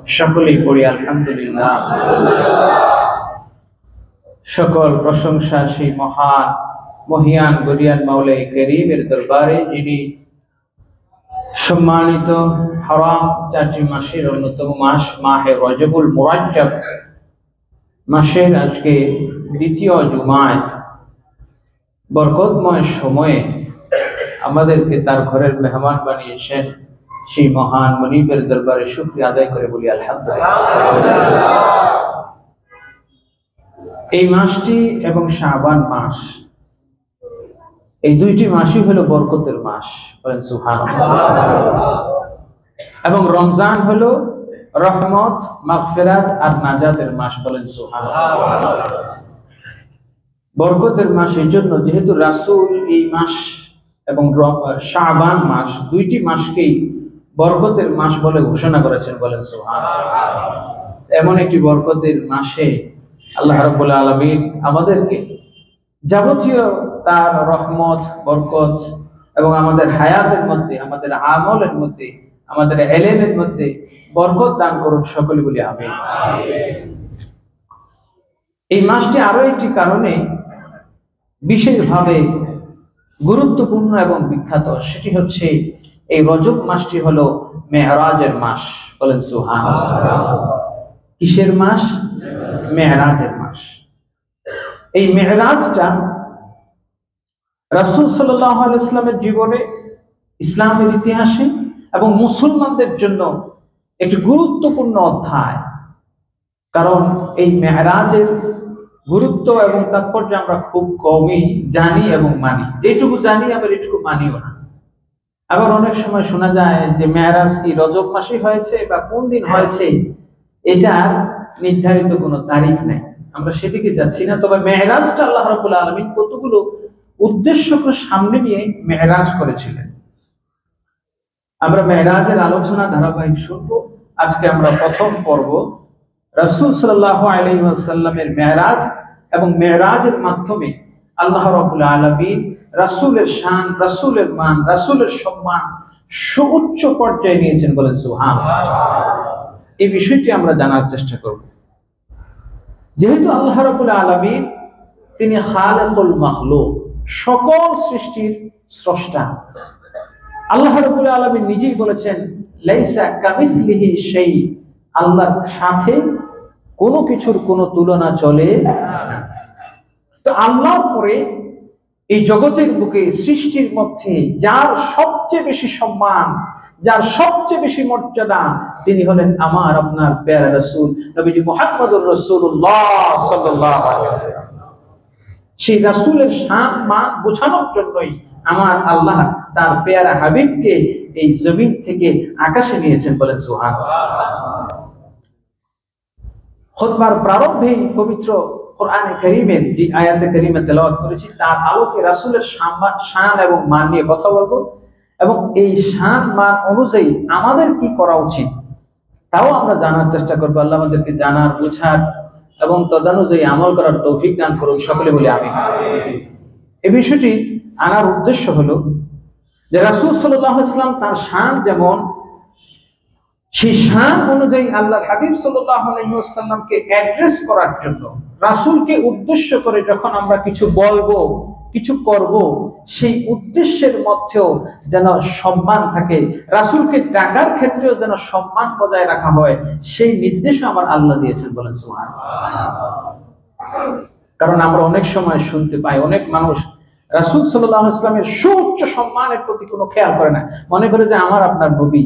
সকলেই পড়ি আলহামদুলিল্লাহ। সকল প্রশংসা সেই মহান মহিয়ান গরিয়ান মাওলাই করিমের দরবারে, যিনি সম্মানিত হারাম 4টি মাসের অন্যতম মাস মাহে রজবুল মুরাজ্জাব মাসের আজকে দ্বিতীয় জুমায় বরকতময় সময়ে আমাদেরকে তার ঘরের মেহমান বানিয়েছেন। সেই মহান মনিবের দরবারে শুকরিয়া আদায় করে বলি আলহামদুলিল্লাহ। এই মাসটি এবং শাবান মাস, এই দুইটি মাসই হলো বরকতের মাস, বলেন সুবহানাল্লাহ। এবং রমজান হলো রহমত, মাগফিরাত আর নাজাতের মাস, বলেন সুবহানাল্লাহ। বরকতের মাস এই জন্য যেহেতু রাসূল এই মাস এবং শাবান মাস দুইটি মাসকেই বরকতের মাস বলে ঘোষণা করেছেন, বলেন সুবহানাল্লাহ। এমন একটি বরকতের মাসে আল্লাহ রাব্বুল আলামিন আমাদেরকে যাবতীয় তার রহমত, বরকত এবং আমাদের হায়াতের মধ্যে, আমাদের আমলের মধ্যে, আমাদের ইলমের মধ্যে বরকত দান করুন, সকলে বলি আমিন। এই মাসটি আরো একটি কারণে বিশেষভাবে গুরুত্বপূর্ণ এবং বিখ্যাত, সেটি হচ্ছে এই রজব মাসটি হলো মেরাজের মাস, বলেন সুবহানাল্লাহ। কিসের মাস? মেরাজের মাস। এই মেরাজটা রাসূল সাল্লাল্লাহু আলাইহি ওয়াসাল্লামের জীবনে, ইসলামের ইতিহাসে এবং মুসলমানদের জন্য একটি গুরুত্বপূর্ণ অধ্যায়। কারণ এই মেরাজের গুরুত্ব এবং তাৎপর্য আমরা খুব কমই জানি এবং মানি। যেটুকু জানি আবার এটুকু মানিও না। আবার অনেক সময় শোনা যায় যে মেরাজ কি রজব মাসে হয়েছে বা কোন দিন হয়েছে, এটার নির্ধারিত কোনো তারিখ নেই। আমরা সেদিকে যাচ্ছি না। তবে মেরাজটা আল্লাহ রাব্বুল আলামিন কতগুলো উদ্দেশ্যকে সামনে নিয়ে মেরাজ করেছিলেন। আমরা মেরাজের আলোচনা ধারাবাহিক শুনব। আজকে আমরা প্রথম পর্ব রাসূল সাল্লাল্লাহু আলাইহি ওয়াসাল্লামের মেরাজ এবং মেরাজের মাধ্যমে আল্লাহ রাব্বুল আলামিন রাসূলের শান, রাসূলের মান, রাসূলের সম্মান সুউচ্চ পর্যায়ে নিয়েছেন, বলেন সুবহানাল্লাহ। এই বিষয়টি আমরা জানার চেষ্টা করব। যেহেতু আল্লাহ রাব্বুল আলামিন তিনি খালিকুল মাখলুক, সকল সৃষ্টির স্রষ্টা। আল্লাহ রাব্বুল আলামিন নিজেই বলেছেন লাইসা কামিসলিহি শাই, আল্লাহর সাথে কোনো কিছুর কোনো তুলনা চলে না। তো আল্লাহর পরে এই জগতের বুকে সৃষ্টির মধ্যে যার সবচেয়ে বেশি সম্মান, যার সবচেয়ে বেশি মর্যাদা, তিনি হলেন আমার আপনার প্যারা রাসূল নবীজি মুহাম্মদুর রাসূলুল্লাহ সাল্লাল্লাহু আলাইহি ওয়াসাল্লাম। সেই রাসূলের শান মান বোঝানোর জন্যই আমার আল্লাহ তার প্যারা হাবিবকে এই জমিন থেকে আকাশে নিয়েছেন, বলেন সুবহানাল্লাহ। খুতবার প্রারম্ভেই পবিত্র কোরআনে কারীমের যে আয়াতে কারীমা তেলাওয়াত করেছি, তার আলোকে রাসূলের শান এবং মান নিয়ে কথা বলবো এবং এই শান মান অনুযায়ী আমাদের কি করা উচিত তাও আমরা জানার চেষ্টা করবো। আল্লাহ আমাদেরকে জানার, বোঝার এবং তদানুযায়ী আমল করার তৌফিক দান করুন, সকলে বলি আমিন। এই বিষয়টি আনার উদ্দেশ্য হলো যে রাসূল সাল্লাল্লাহু আলাইহি ওয়াসাল্লাম তার শান যেমন, সেই শান অনুযায়ী আল্লাহর হাবিব সাল্লাল্লাহু আলাইহি ওয়াসাল্লামকে অ্যাড্রেস করার জন্য, রাসূলকে উদ্দেশ্য করে যখন আমরা কিছু বলবো, কিছু করব, সেই উদ্দেশ্যের মধ্যেও যেন সম্মান থাকে, রাসূলকে ডাকার ক্ষেত্রেও যেন সম্মান বজায় রাখা হয়, সেই নির্দেশও আমার আল্লাহ দিয়েছেন, বলেন সুবহানাল্লাহ। কারণ আমরা অনেক সময় শুনতে পাই অনেক মানুষ রাসূল সাল্লাল্লাহু আলাইহি ওয়াসাল্লামের সুউচ্চ সম্মানের প্রতি কোনো খেয়াল করে না। মনে করে যে আমার আপনার নবী,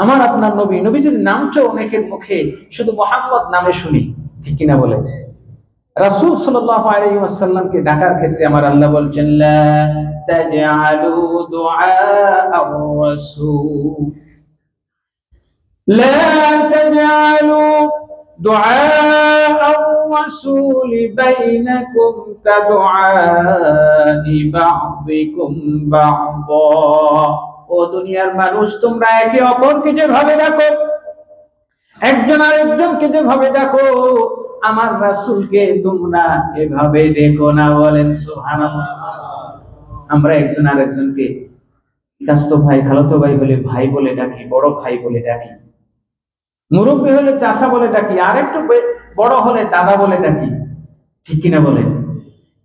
আমার আপনার নবী, নবীজির নামটা অনেকের মুখে শুধু মুহাম্মদ নামে শুনি, ঠিক কিনা বলে? রাসূল সাল্লাল্লাহু আলাইহি ওয়াসাল্লামকে ডাকার ক্ষেত্রে আমার আল্লাহ বলছেন লা তাজআলু দুআ আর-রাসূল, লা তাজআলু দুআ আর-রাসূল বাইনাকুম কাদুআই বা'দিকুম বা'দা। ও দুনিয়ার মানুষ, তোমরা একে অপরকে যেভাবে ডাকো, একজন আরেকজনকে যেভাবে ডাকো, আমার রাসূলকে তোমরা এভাবে ডেকো না, বলেন সুবহানাল্লাহ। আমরা একজন আরেকজনকে চাচাতো ভাই, খালাতো ভাই হলে ভাই বলে ডাকি, বড় ভাই বলে ডাকি। মুরব্বী হলে চাচা বলে ডাকি, আর একটু বড় হলে দাদা বলে ডাকি, ঠিক কিনা বলেন?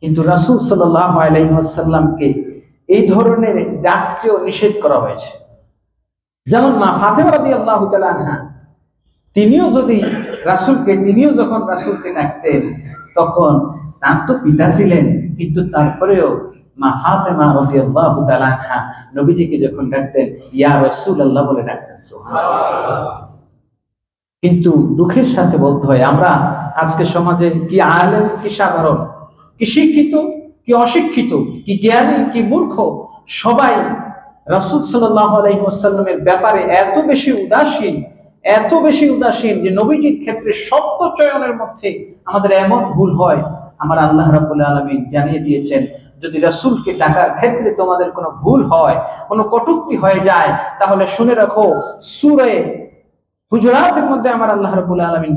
কিন্তু রাসূল সাল্লাল্লাহু আলাইহি ওয়াসাল্লামকে এই ধরনের ডাককেও নিষেধ করা হয়েছে। যেমন মা ফাতেমা রাদিয়াল্লাহু তাআলা আনহা, তিনিও যখন রাসূলকে ডাকতেন, তখন তার তো পিতা ছিলেন, কিন্তু তারপরেও মা ফাতেমা রাদিয়াল্লাহু তাআলা আনহা নবীজিকে যখন ডাকতেন ইয়া রাসূলুল্লাহ বলে ডাকতেন। সুবহানাল্লাহ। কিন্তু দুঃখের সাথে বলতে হয়, আমরা আজকে সমাজে কি আলেম কি সাধারণ, কি শিক্ষিত কি অশিক্ষিত, কি জ্ঞানী কি মূর্খ, সবাই রাসূল সাল্লাল্লাহু আলাইহি ওয়াসাল্লামের ব্যাপারে এত বেশি উদাসীন যে নবীজির ক্ষেত্রে শব্দ চয়নের মধ্যে আমাদের এমন ভুল হয়। আমার আল্লাহ রাব্বুল আলামিন জানিয়ে দিয়েছেন, যদি রাসূলকে ডাকার ক্ষেত্রে তোমাদের কোনো ভুল হয়, কোনো কটূক্তি হয়ে যায়, তাহলে শুনে রাখো, সূরা হুজুরাতের মধ্যে আমার আল্লাহ রাব্বুল আলামিন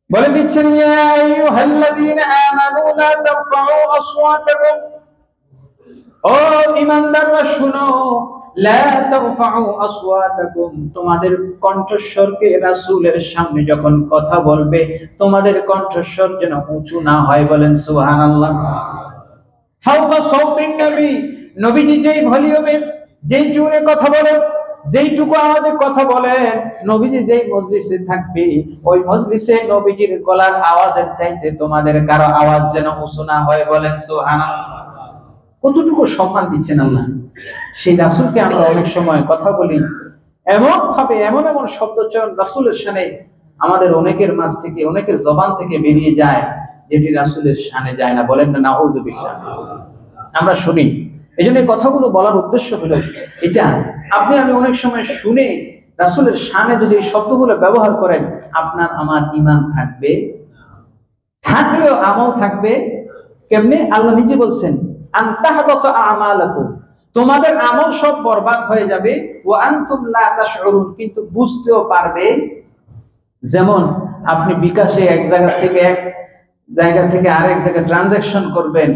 বলে দিচ্ছেন ইয়া আইয়ুহাল্লাযীনা আমানু লা তারফাউ আসওয়াতাকুম, ও ঈমানদাররা শুনো, লা তারফাউ আসওয়াতাকুম, তোমাদের কণ্ঠস্বরকে রাসূলের সামনে যখন কথা বলবে, তোমাদের কণ্ঠস্বর যেন উঁচু না হয়। বলেন সুবহানাল্লাহ। ফাওকা সাওতিন নবী, নবীজি যেই ভলিউমে যেই টিউনে কথা বলেন, যেইটুকু আওয়াজে কথা বলেন, নবীজি যেই মজলিসে থাকবে, ওই মজলিসে নবীজির গলার আওয়াজের চাইতে তোমাদের কারো আওয়াজ যেন উঁচু না হয়। বলেন সুবহানাল্লাহ। কতটুকু সম্মান দিচ্ছেন আল্লাহ। সেই রাসূলকে আমরা অনেক সময় কথা বলি এমন ভাবে, এমন শব্দ চয়ন রাসূলের শানে আমাদের অনেকের মাঝ থেকে, অনেকের জবান থেকে বেরিয়ে যায়, যেটি রাসূলের শানে যায় না। বলেন না নাউযুবিল্লাহ। আমরা শুনি। এই জন্য এই কথাগুলো বলার উদ্দেশ্য হলো এটা, আপনি আমি অনেক সময় শুনে রাসূলের শানে যদি এই শব্দগুলো ব্যবহার করেন, আপনার আমার ঈমান থাকবে, থাকলেও আমল থাকবে কেমনে? আল্লাহ নিজে বলছেন আনতাহবাতা আমালাকুম, তোমাদের আমল সব বরবাদ হয়ে যাবে, ওয়া আনতুম লা তাশউরুন, কিন্তু বুঝতেও পারবে। যেমন আপনি বিকাশে এক জায়গা থেকে আরেক জায়গায় ট্রানজাকশন করবেন,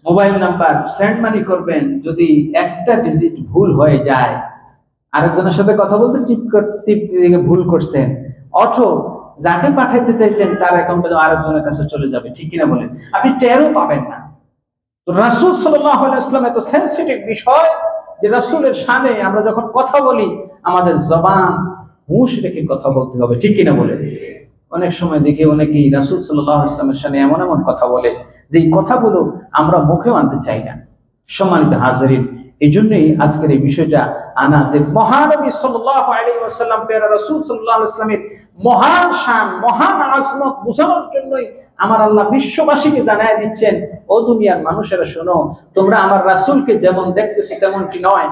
মোবাইল নাম্বার সেন্ড মানি করবেন, যদি একটা ডিজিট ভুল হয়ে যায়, আরেকজনের সাথে কথা বলতে টিপ ভুল করছেন, অথবা যাকে পাঠাইতে চাইছেন তার অ্যাকাউন্টে আরেকজনের কাছে চলে যাবে, ঠিক কিনা বলেন? আপনি টেরও পাবেন না। তো রাসূল সাল্লাল্লাহু আলাইহি ওয়াসাল্লাম এত সেনসিটিভ বিষয় যে রাসূলের শানে আমরা যখন কথা বলি, আমাদের জবান হুঁশ রেখে কথা বলতে হবে, ঠিক কিনা বলেন? অনেক সময় দেখি অনেকেই রাসূল সাল্লাল্লাহু আলাইহি ওয়াসাল্লামের শানে এমন কথা বলে যে কথাগুলো আমরা মুখেও আনতে চাই না। সম্মানিত হাজিরিন, এই জন্যই আজকের এই বিষয়টা আনা যে মহানবী সাল্লাল্লাহু আলাইহি ওয়াসাল্লাম, প্যারা রাসূল সাল্লাল্লাহু আলাইহি ওয়াসাল্লামের মহান শান, মহান আজমত বোঝানোর জন্যই আমার আল্লাহ বিশ্ববাসীকে জানায় দিচ্ছেন, ও দুনিয়ার মানুষেরা শোনো, তোমরা আমার রাসূলকে যেমন দেখতেছো তেমনটি নয়,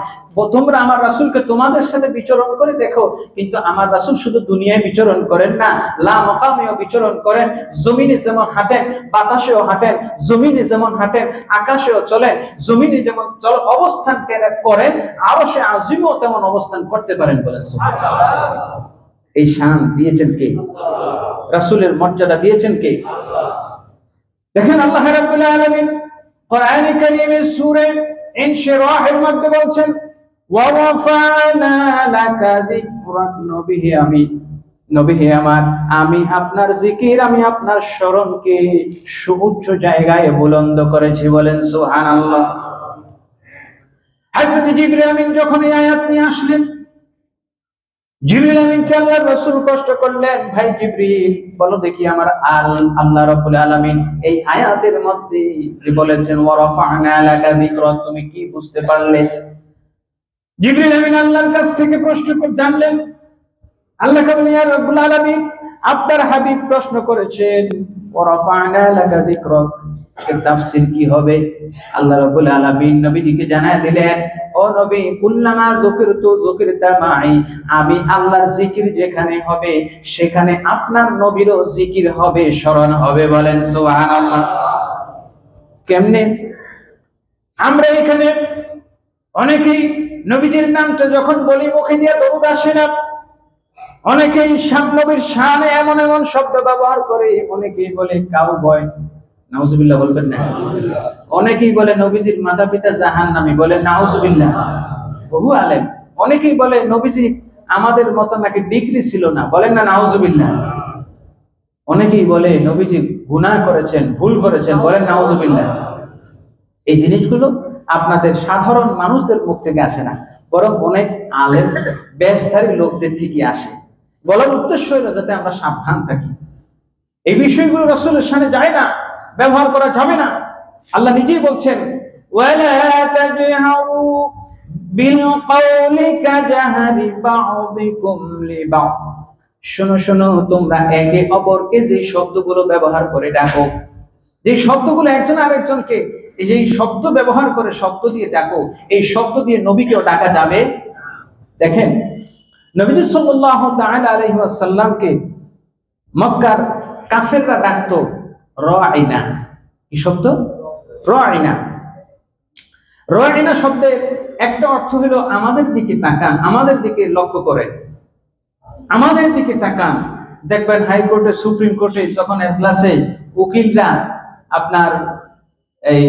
তোমরা আমার রাসূলকে তোমাদের সাথে বিচরণ করে দেখো, কিন্তু আমার রাসূল শুধু দুনিয়ায় বিচরণ করেন না, লা মাকামেও বিচরণ করেন। জমিনে যেমন হাঁটেন, বাতাসেও হাঁটেন, জমিনে যেমন হাঁটেন, আকাশেও চলেন, জমিনে যেমন অবস্থান করেন, আরশে আজিমেও তেমন অবস্থান করতে পারেন। বলেন সুবহানাল্লাহ। এই শান দিয়েছেন কে? রাসূলের মর্যাদা দিয়েছেন কে? দেখেন আল্লাহ রাব্বুল আলামিন কোরআনে কারীমের সূরা ইনশিরাহের মধ্যে বলছেন, ওয়া রাফা'না লাকা যিকরাক, নবী হে আমার, আমি আপনার জিকির, আমি আপনার স্মরণকে সুউচ্চ জায়গায় বুলন্দ করেছি। বলেন সুবহানাল্লাহ। হযরত জিবরিল আমিন যখন এই আয়াত নিয়ে আসলেন, জিবরিল আমিনকে আল্লাহর রাসূল কষ্ট করলেন, ভাই জিবরিল বলো দেখি আমার আল্লাহ রাব্বুল আলামিন এই আয়াতের মধ্যে যে বলেছেন ওয়া রাফা'না লাকা যিকরাক, তুমি কি বুঝতে পারলে? জিবরিল আমিন আল্লাহর কাছ থেকে প্রশ্ন করে জানলেন। আল্লাহকে বলেন, ইয়া রাব্বুল আলামিন, আপনার হাবিব প্রশ্ন করেছেন ওয়া রাফা'না লাকা যিকরাক, এর তাফসীর কি হবে? আল্লাহ রাব্বুল আলামিন নবীজিকে জানায় দিলেন, ও নবী, কুল্লামা যুকিরতা মাই, আমি আল্লাহর জিকির যেখানে হবে সেখানে আপনার নবীরও জিকির হবে, স্মরণ হবে। বলেন সুবহানাল্লাহ। কেমনে? আমরা এখানে অনেকেই নবীজির নামটা যখন বলি মুখে দিয়ে দরুদ আসে না, অনেকেই নবীর শানে এমন শব্দ ব্যবহার করে, অনেকেই বলে কাউবয়, নাউজুবিল্লাহ বলবেন না। অনেকেই বলে নবীজির মাতা পিতা জাহান্নামী, বলে নাউজুবিল্লাহ। বহু আলেম অনেকেই বলে নবীজি আমাদের মতো নাকি ডিগ্রি ছিল না, বলেন না নাউজুবিল্লাহ। অনেকেই বলে নবীজি গুনাহ করেছেন, ভুল করেছেন, বলেন নাউজুবিল্লাহ। এই জিনিসগুলো আপনাদের সাধারণ মানুষদের মুখ থেকে আসে না, বরং অনেক আলেম বেশধারী লোকদের থেকে আসে। বলার উদ্দেশ্য হলো যাতে আমরা সাবধান থাকি। এই বিষয়গুলো রাসূলের শানে যায় না, ব্যবহার করা যাবে না। আল্লাহ নিজেই বলছেন, ওয়ালা তাজহারু বিল কওলি কাজহারি বা'দিকুম লিবা'দ। শোনো শোনো, তোমরা একে অপরকে যে শব্দগুলো ব্যবহার করে ডাকো, যে শব্দগুলো একজন আরেকজনকে এই যে শব্দ ব্যবহার করে শব্দ দিয়ে ডাকো, এই শব্দ দিয়ে নবীকেও ডাকা যাবে? দেখেন, নবীজি সাল্লাল্লাহু তাআলা আলাইহি ওয়াসাল্লামকে মক্কার কাফেররা ডাকতো রাঈনা। কি শব্দ? রাঈনা। রাঈনা শব্দের একটা অর্থ হলো আমাদের দিকে তাকান, আমাদের দিকে লক্ষ্য করে, আমাদের দিকে তাকান। দেখবেন হাইকোর্টে, সুপ্রিম কোর্টে যখন এজলাসে উকিলরা আপনার এই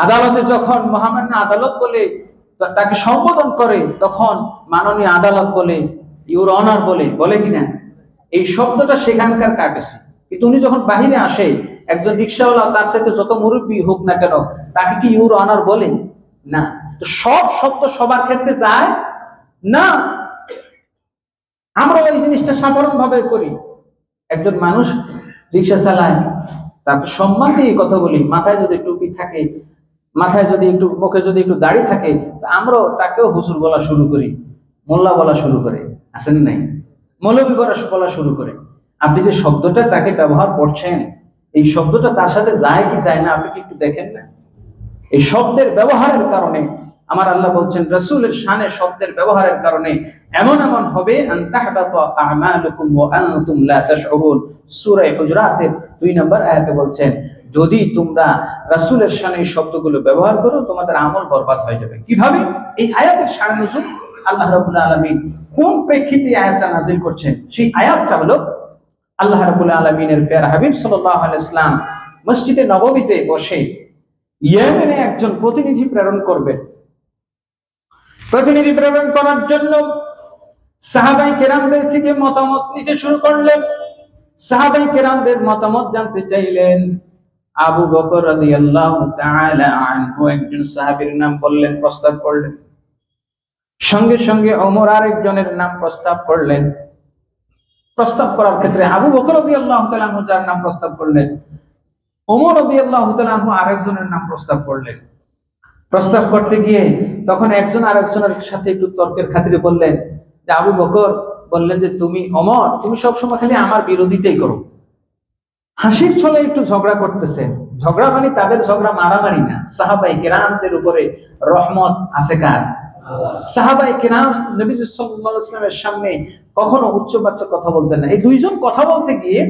আদালতে যখন মহামান্য আদালত বলে তাকে সম্বোধন করে, তখন মাননীয় আদালত বলে, ইউর অনার বলে কিনা? এই শব্দটা সেখানকার কাটেছে। কিন্তু উনি যখন বাহিরে আসে, একজন রিক্সাওয়ালা তার সাথে যত মুরব্বী হোক না কেন, তাকে কি ইউর অনার বলে না? তো সব শব্দ সবার ক্ষেত্রে যায় না। আমরা ওই জিনিসটা সাধারণ ভাবে করি। একজন মানুষ রিক্সা চালায়, তাকে সম্মান দিয়ে কথা বলি। মাথায় যদি টুপি থাকে, মাথায় যদি একটু, মুখে যদি একটু দাড়ি থাকে, আমরাও তাকেও হুজুর বলা শুরু করি, মোল্লা বলা শুরু করে, আসেন নাই? মৌলবী বলা শুরু করে। আপনি যে শব্দটা তাকে ব্যবহার করছেন, এই শব্দটা তার সাথে যায় কি যায় না, আপনি কি একটু দেখেন না? এই শব্দের ব্যবহারের কারণে আমার আল্লাহ বলছেন, রাসূলের শানে শব্দের ব্যবহারের কারণে এমন এমন হবে, আন তাহবাতা আমালুকুম ওয়া আনতুম লা তাশউরুন। সূরা হুজুরাতের 2 নম্বর আয়াতে বলছেন, যদি তোমরা রাসূলের শানে এই শব্দগুলো ব্যবহার করো, তোমাদের আমল বরবাদ হয়ে যাবে। কিভাবে? এই আয়াতের শান নজুল আল্লাহ রাব্বুল আলামিন কোন প্রেক্ষিতে আয়াতটা নাযিল করছেন, সেই আয়াতটা হলো আল্লাহ রাব্বুল আলামিনের প্যারা হাবিব সাল্লাল্লাহু আলাইহি ওয়াসাল্লাম মসজিদে নববীতে বসে ইয়েমেনে একজন প্রতিনিধি প্রেরণ করবেন। প্রতিনিধি প্রেরণ করার জন্য সাহাবায়ে কেরামদের থেকে মতামত নিতে শুরু করলেন। সাহাবায়ে কেরামদের মতামত জানতে চাইলেন। আবু বকর রাদিয়াল্লাহু তাআলা আনহু একজন সাহাবীর নাম বললেন, প্রস্তাব করলেন। সঙ্গে সঙ্গে ওমর আরেকজনের নাম প্রস্তাব করলেন। প্রস্তাব করার ক্ষেত্রে আবু বকর রাদিয়াল্লাহু তাআলা আনহু যার নাম প্রস্তাব করলেন, ওমর রাদিয়াল্লাহু তাআলা আনহু আরেকজনের নাম প্রস্তাব করলেন। প্রস্তাব করতে গিয়ে তখন একজন আরেকজনের সাথে একটু তর্কের খাতিরে বললেন যে, আবু বকর বললেন যে, তুমি ওমর, তুমি সবসময় খালি আমার বিরোধিতাই করো। হাসির ছলে একটু ঝগড়া করতেছে। ঝগড়া মানে তাদের ঝগড়া মারামারি না। সাহাবায়ে কেরামদের উপরে রহমত আছে কার? সাহাবায়ে কেরাম নবী সাল্লাল্লাহু আলাইহি ওয়াসাল্লামের সামনে কখনো উচ্চ বাচ্চা কথা বলতেন না। এই দুইজন কথা বলতে গিয়ে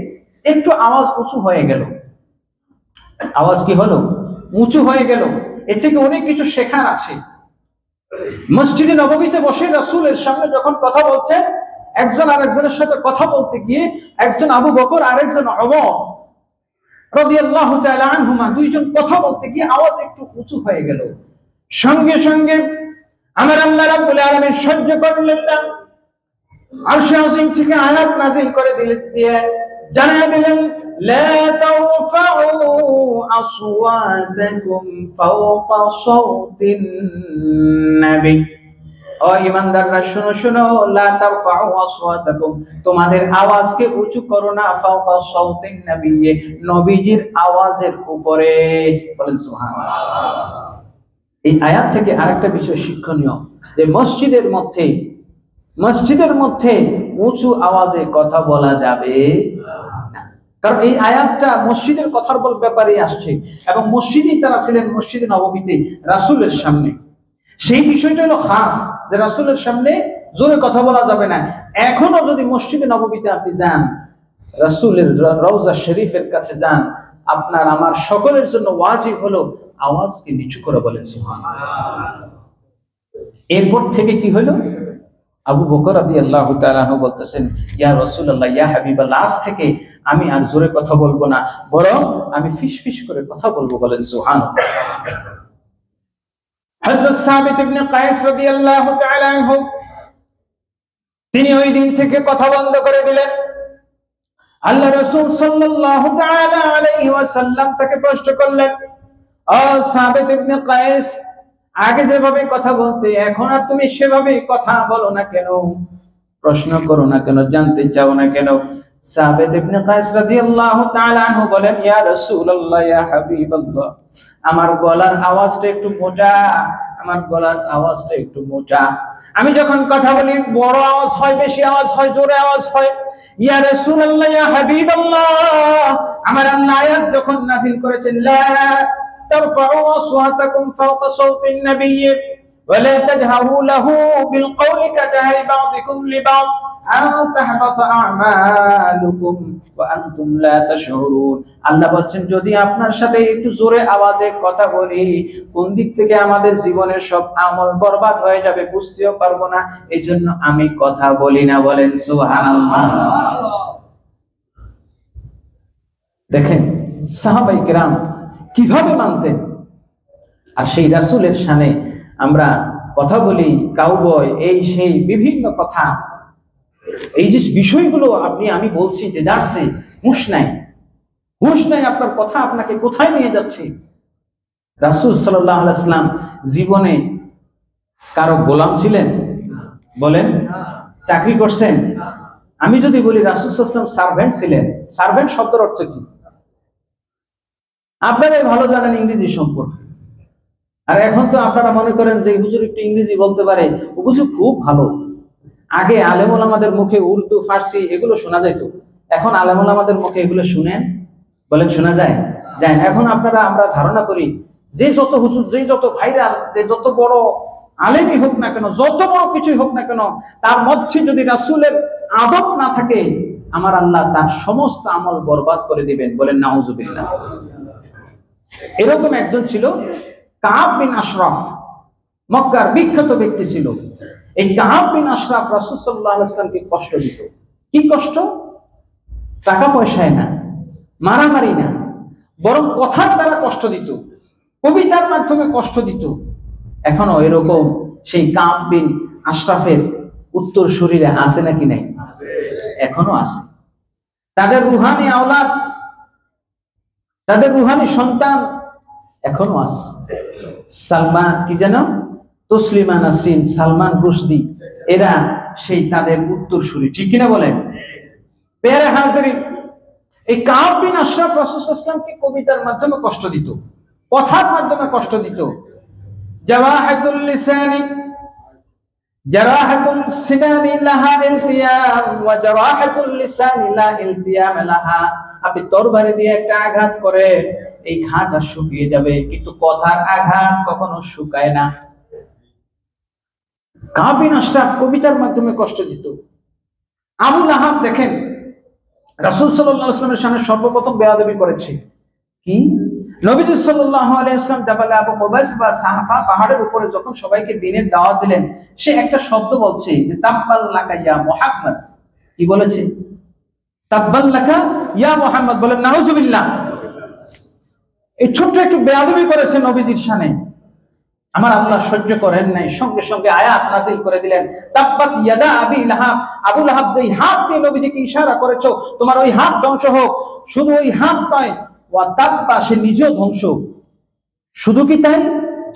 একটু আওয়াজ উঁচু হয়ে গেল। আওয়াজ কি হলো? উঁচু হয়ে গেল। এর থেকে অনেক কিছু শেখার আছে। মসজিদে নববীতে বসে রাসূলের সামনে যখন কথা বলছেন, একজন আরেকজনের সাথে কথা বলতে গিয়ে একজন আবু বকর আরেকজন ওমর রাদিয়াল্লাহু তাআলা আনহুমা, দুইজন কথা বলতে গিয়ে আওয়াজ একটু উঁচু হয়ে গেল। সঙ্গে সঙ্গে আমার আল্লাহ রাব্বুল আলামিন সহ্য করলেন না, আরশে আজিম থেকে আয়াত নাযিল করে দিয়ে জানিয়ে দিলেন, লা তারফাউ আসওয়াতাকুম ফাওকা সাওতিন নবী। ও ঈমানদাররা শোনো শোনো, লা তারফাউ আসওয়াতাকুম, তোমাদের আওয়াজকে উঁচু করো না, ফাওকা সাওতিন নবী, নবীজির আওয়াজের উপরে। বলেন সুবহানাল্লাহ। এই আয়াত থেকে আরেকটা বিষয় শিক্ষণীয়, যে মসজিদের মধ্যে উঁচু আওয়াজে কথা বলা যাবে না। কারণ এই আয়াতটা মসজিদের কথার ব্যাপারে আসছে, এবং মসজিদেই তারা ছিলেন, মসজিদে নববীতে রাসূলের সামনে। সেই বিষয়টা হলো খাস, যে রাসূলের সামনে জোরে কথা বলা যাবে না। এখনো যদি মসজিদে নববীতে আপনি যান, রাসূলের রওজা শরীফের কাছে যান, আপনার আমার সকলের জন্য ওয়াজিব হলো আওয়াজকে নিচু করে বলেন সুবহানাল্লাহ। এরপর থেকে কি হলো? আবু বকর রাদিয়াল্লাহু তাআলা আনহু বলতেছেন, ইয়া রাসূলুল্লাহ, ইয়া হাবিবাল্লাহ, আজ থেকে আমি আর জোরে কথা বলবো না, বরং আমি ফিসফিস করে কথা বলবো। বলেন সুবহানাল্লাহ। হযরত সাবিত ইবনে কায়েস রাদিয়াল্লাহু তাআলা আনহু তিনি ওই দিন থেকে কথা বন্ধ করে দিলেন। আল্লাহ রাসূল সাল্লাল্লাহু তাআলা আলাইহি ওয়াসাল্লাম তাকে প্রশ্ন করলেন, ও সাবিত ইবনে কায়েস, আগে যেভাবে কথা বলতে এখন আর তুমি সেভাবে কথা বলো না কেন, প্রশ্ন করো না কেন, জানতে চাও না কেন? সাবিত ইবনে কায়েস রাদিয়াল্লাহু তাআলা আনহু বলেন, ইয়া রাসূলুল্লাহ, ইয়া হাবিবাল্লাহ, আমার গলার আওয়াজটা একটু মোটা, আমার গলার আওয়াজটা একটু মোটা। আমি যখন কথা বলি বড় আওয়াজ হয়, বেশি আওয়াজ হয়, জোরে আওয়াজ হয়। ইয়া রাসূলুল্লাহ, ইয়া হাবিবাল্লাহ, আমার আল্লাহ আয়াত যখন নাযিল করেছেন, লা তারফাউ আসওয়াতাকুম ফাওকা সাওতিন নবী ওয়া লা তাজহারু লাহু বিল কওলি কাজাহরি বা'দিকুম লিবা'দ আন তাহবাতা আমালুকুম ওয়া আনতুম লা তাশউরুন। আল্লাহ বলছেন, যদি আপনার সাথে একটু জোরে আওয়াজে কথা বলি, কোন দিক থেকে আমাদের জীবনের সব আমল বরবাদ হয়ে যাবে বুঝতেও পারবো না, এইজন্য আমি কথা বলি না। বলেন সুবহানাল্লাহ। দেখেন সাহাবায়ে কেরাম কিভাবে মানতেন। আর সেই রাসূলের শানে আমরা কথা বলি কাউবয়, এই সেই বিভিন্ন কথা, এই যে বিষয়গুলো আমি বলছি যে দার্সে হুঁশ নাই আপনার কথা আপনাকে কোথায় নিয়ে যাচ্ছে। রাসূল সাল্লাল্লাহু আলাইহি ওয়াসাল্লাম জীবনে কারো গোলাম ছিলেন? বলেন। চাকরি করছেন? আমি যদি বলি রাসূল সাল্লাল্লাহু আলাইহি ওয়াসাল্লাম সার্ভেন্ট ছিলেন, সার্ভেন্ট শব্দের অর্থ কি? আপনারাই ভালো জানেন ইংরেজি সম্পর্কে। আর এখন তো আপনারা মনে করেন যে হুজুর একটু ইংরেজি বলতে পারে, হুজুর খুব ভালো। আগে আলেম ওলামাদের মুখে উর্দু, ফার্সি এগুলো শোনা যেত, এখন আলেম ওলামাদের মুখে এগুলো শুনেন? বলেন শোনা যায়? এখন আমরা ধারণা করি যে যত হুজুর, যে যত ভাইরাল, যে যত বড় আলেমই হোক না কেন, যত বড় কিছুই হোক না কেন, তার মধ্যে যদি রাসূলের আদব না থাকে, আমার আল্লাহ তার সমস্ত আমল বরবাদ করে দিবেন। বলেন নাউজুবিল্লাহ। এরকম একজন ছিল কাব বিন আশরাফ, মক্কার বিখ্যাত ব্যক্তি ছিল। এই কাব বিন আশরাফ রাসূল সাল্লাল্লাহু আলাইহি ওয়াসাল্লামকে কষ্ট দিত। কি কষ্ট? টাকা পয়সায় না, মারামারি না, বরং কথার দ্বারা কষ্ট দিত, কবিতার মাধ্যমে কষ্ট দিত। এখনো এরকম সেই কাব বিন আশরাফের উত্তর শরীরে আছে নাকি নাই? এখনো আছে। তাদের রুহানি আওলাদ, তাদের রুহানি সন্তান এখনো আছে। সালমান কি যেন, তসলিমা নাসরিন, সালমান রুশদি, এরা সেই তাদের উত্তরসূরি, ঠিক কিনা বলেন? পেয়ারে হাজিরিন, এই কাব বিন আশরাফ রাসূল সাল্লাল্লাহু আলাইহি ওয়াসাল্লামকে কবিতার মাধ্যমে কষ্ট দিত, কথার মাধ্যমে কষ্ট দিত। জাওয়াহাতুল লিসানি জারাহাতুল সিনানি লাহা ইলতিয়াম ওয়া জারাহাতুল লিসানি লা ইলতিয়াম লাহা। আপনি তরবারি দিয়ে একটা আঘাত করে এই ঘাটা শুকিয়ে যাবে, কিন্তু কথার আঘাত কখনো শুকায় না। কাব বিন আশরাফ কবিতার মাধ্যমে কষ্ট দিত। আবু লাহাব দেখেন রাসূল সাল্লাল্লাহু আলাইহি ওয়াসাল্লামের সামনে সর্বপ্রথম বেয়াদবি করেছে। কি? নবীজি সাল্লাল্লাহু আলাইহি ওয়াসাল্লাম জাবালে আবু কুবাইস বা সাহাফা পাহাড়ের উপরে যখন সবাইকে দ্বীনের দাওয়াত দিলেন, সে একটা শব্দ বলছে যে তাব্বাল লাকা ইয়া মুহাম্মদ। কি বলেছে? তাব্বাল লাকা ইয়া মুহাম্মদ। বলেন নাউজুবিল্লাহ। এই ছোট্ট একটু বেয়াদবি করেছে নবীজির শানে। আমার আল্লাহ সহ্য করেন নাই, সঙ্গে সঙ্গে আয়াত নাযিল করে দিলেন, তাব্বাত ইয়াদা আবি লাহাব। আবু লাহাব যেই হাত দিয়ে নবীজিকে ইশারা করেছো, তোমার ওই হাত ধ্বংস হোক। শুধু ওই হাত নয়, ওয়া তাব্বা, সে নিজেও ধ্বংস। শুধু কি তাই?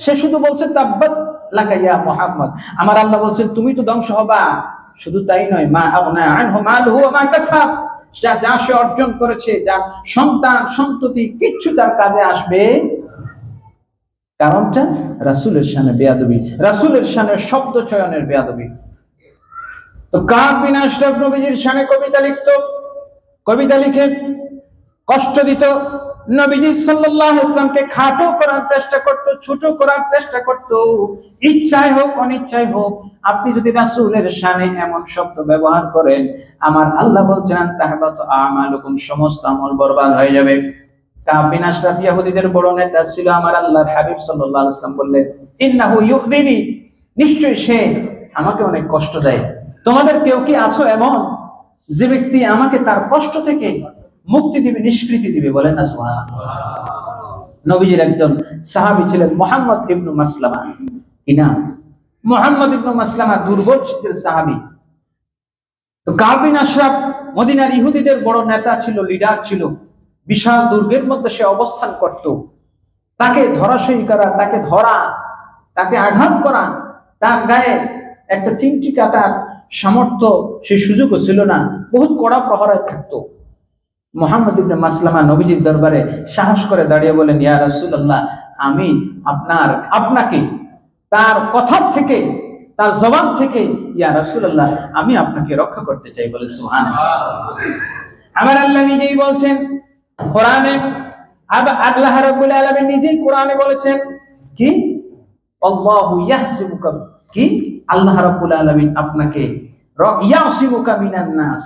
সে শুধু বলছে তাব্বাত লাকা ইয়া মুহাম্মদ, আমার আল্লাহ বলছেন তুমি তো ধ্বংস হবা। শুধু তাই নয়, মা আগনা আনহু মালুহু ওয়া মা কাসাব, যা সে অর্জন করেছে, যা সন্তান সন্ততি, কিচ্ছু তার কাজে আসবে। কারণটা রাসূলের শানে বেয়াদবি, রাসূলের শানে শব্দ চয়নের বেয়াদবি। তো কাব বিন আশরাফ নবীজির শানে কবিতা লিখতো, কবিতা লিখে কষ্ট দিত। নবীজি সাল্লাল্লাহু আলাইহি ওয়াসাল্লামকে খাটো করার চেষ্টা করত, ছোট করার চেষ্টা করত। ইচ্ছায় হোক অনিচ্ছায় হোক, আপনি যদি রাসূলের শানে এমন শব্দ ব্যবহার করেন, আমার আল্লাহ বলছেন তাহবাতু আমালুকুম, সমস্ত আমল বরবাদ হয়ে যাবে। কাব বিন আশরাফ ইহুদীদের বড় নেতা ছিল। আমার আল্লাহর হাবিব সাল্লাল্লাহু আলাইহি ওয়াসাল্লাম বললেন, ইন্নাহু ইউযিনি, নিশ্চয়ই সে আমাকে অনেক কষ্ট দেয়। তোমাদের কেউ কি আছো এমন যে ব্যক্তি আমাকে তার কষ্ট থেকে মুক্তি দিবে, নিষ্কৃতি দিবে? বলেন না সুবহানাল্লাহ। নবীজির একজন সাহাবী ছিলেন মুহাম্মদ ইবনে মাসলামা। কি নাম? মুহাম্মদ ইবনে মাসলামা, দুর্বল চিত্তের সাহাবী। তো কাব বিন আশরাফ মদিনার ইহুদিদের বড় নেতা ছিল, লিডার ছিল। বিশাল দুর্গের মধ্যে সে অবস্থান করত। তাকে ধরাশয়ী করা, তাকে ধরা, তাকে আঘাত করা, তার গায়ে একটা চিমটি কাটার সামর্থ্য সেই সুযোগও ছিল না। বহুত কড়া প্রহরায় থাকতো। মুহাম্মদ ইবনে মাসলামা নবীজির দরবারে সাহস করে দাঁড়িয়ে বলেন, ইয়া রাসূলুল্লাহ, আমি আপনাকে তার কথা থেকে, তার জবান থেকে, ইয়া রাসূলুল্লাহ, আমি আপনাকে রক্ষা করতে চাই। বলে সুবহানাল্লাহ। আমার আল্লাহ নিজেই বলছেন কোরআনে, আল্লাহ রাব্বুল আলামিন নিজেই কোরআনে বলেছেন কি, আল্লাহু ইয়াহসিবুকা, কি আল্লাহ রাব্বুল আলামিন আপনাকে ইয়াসিমুকা মিনান নাস,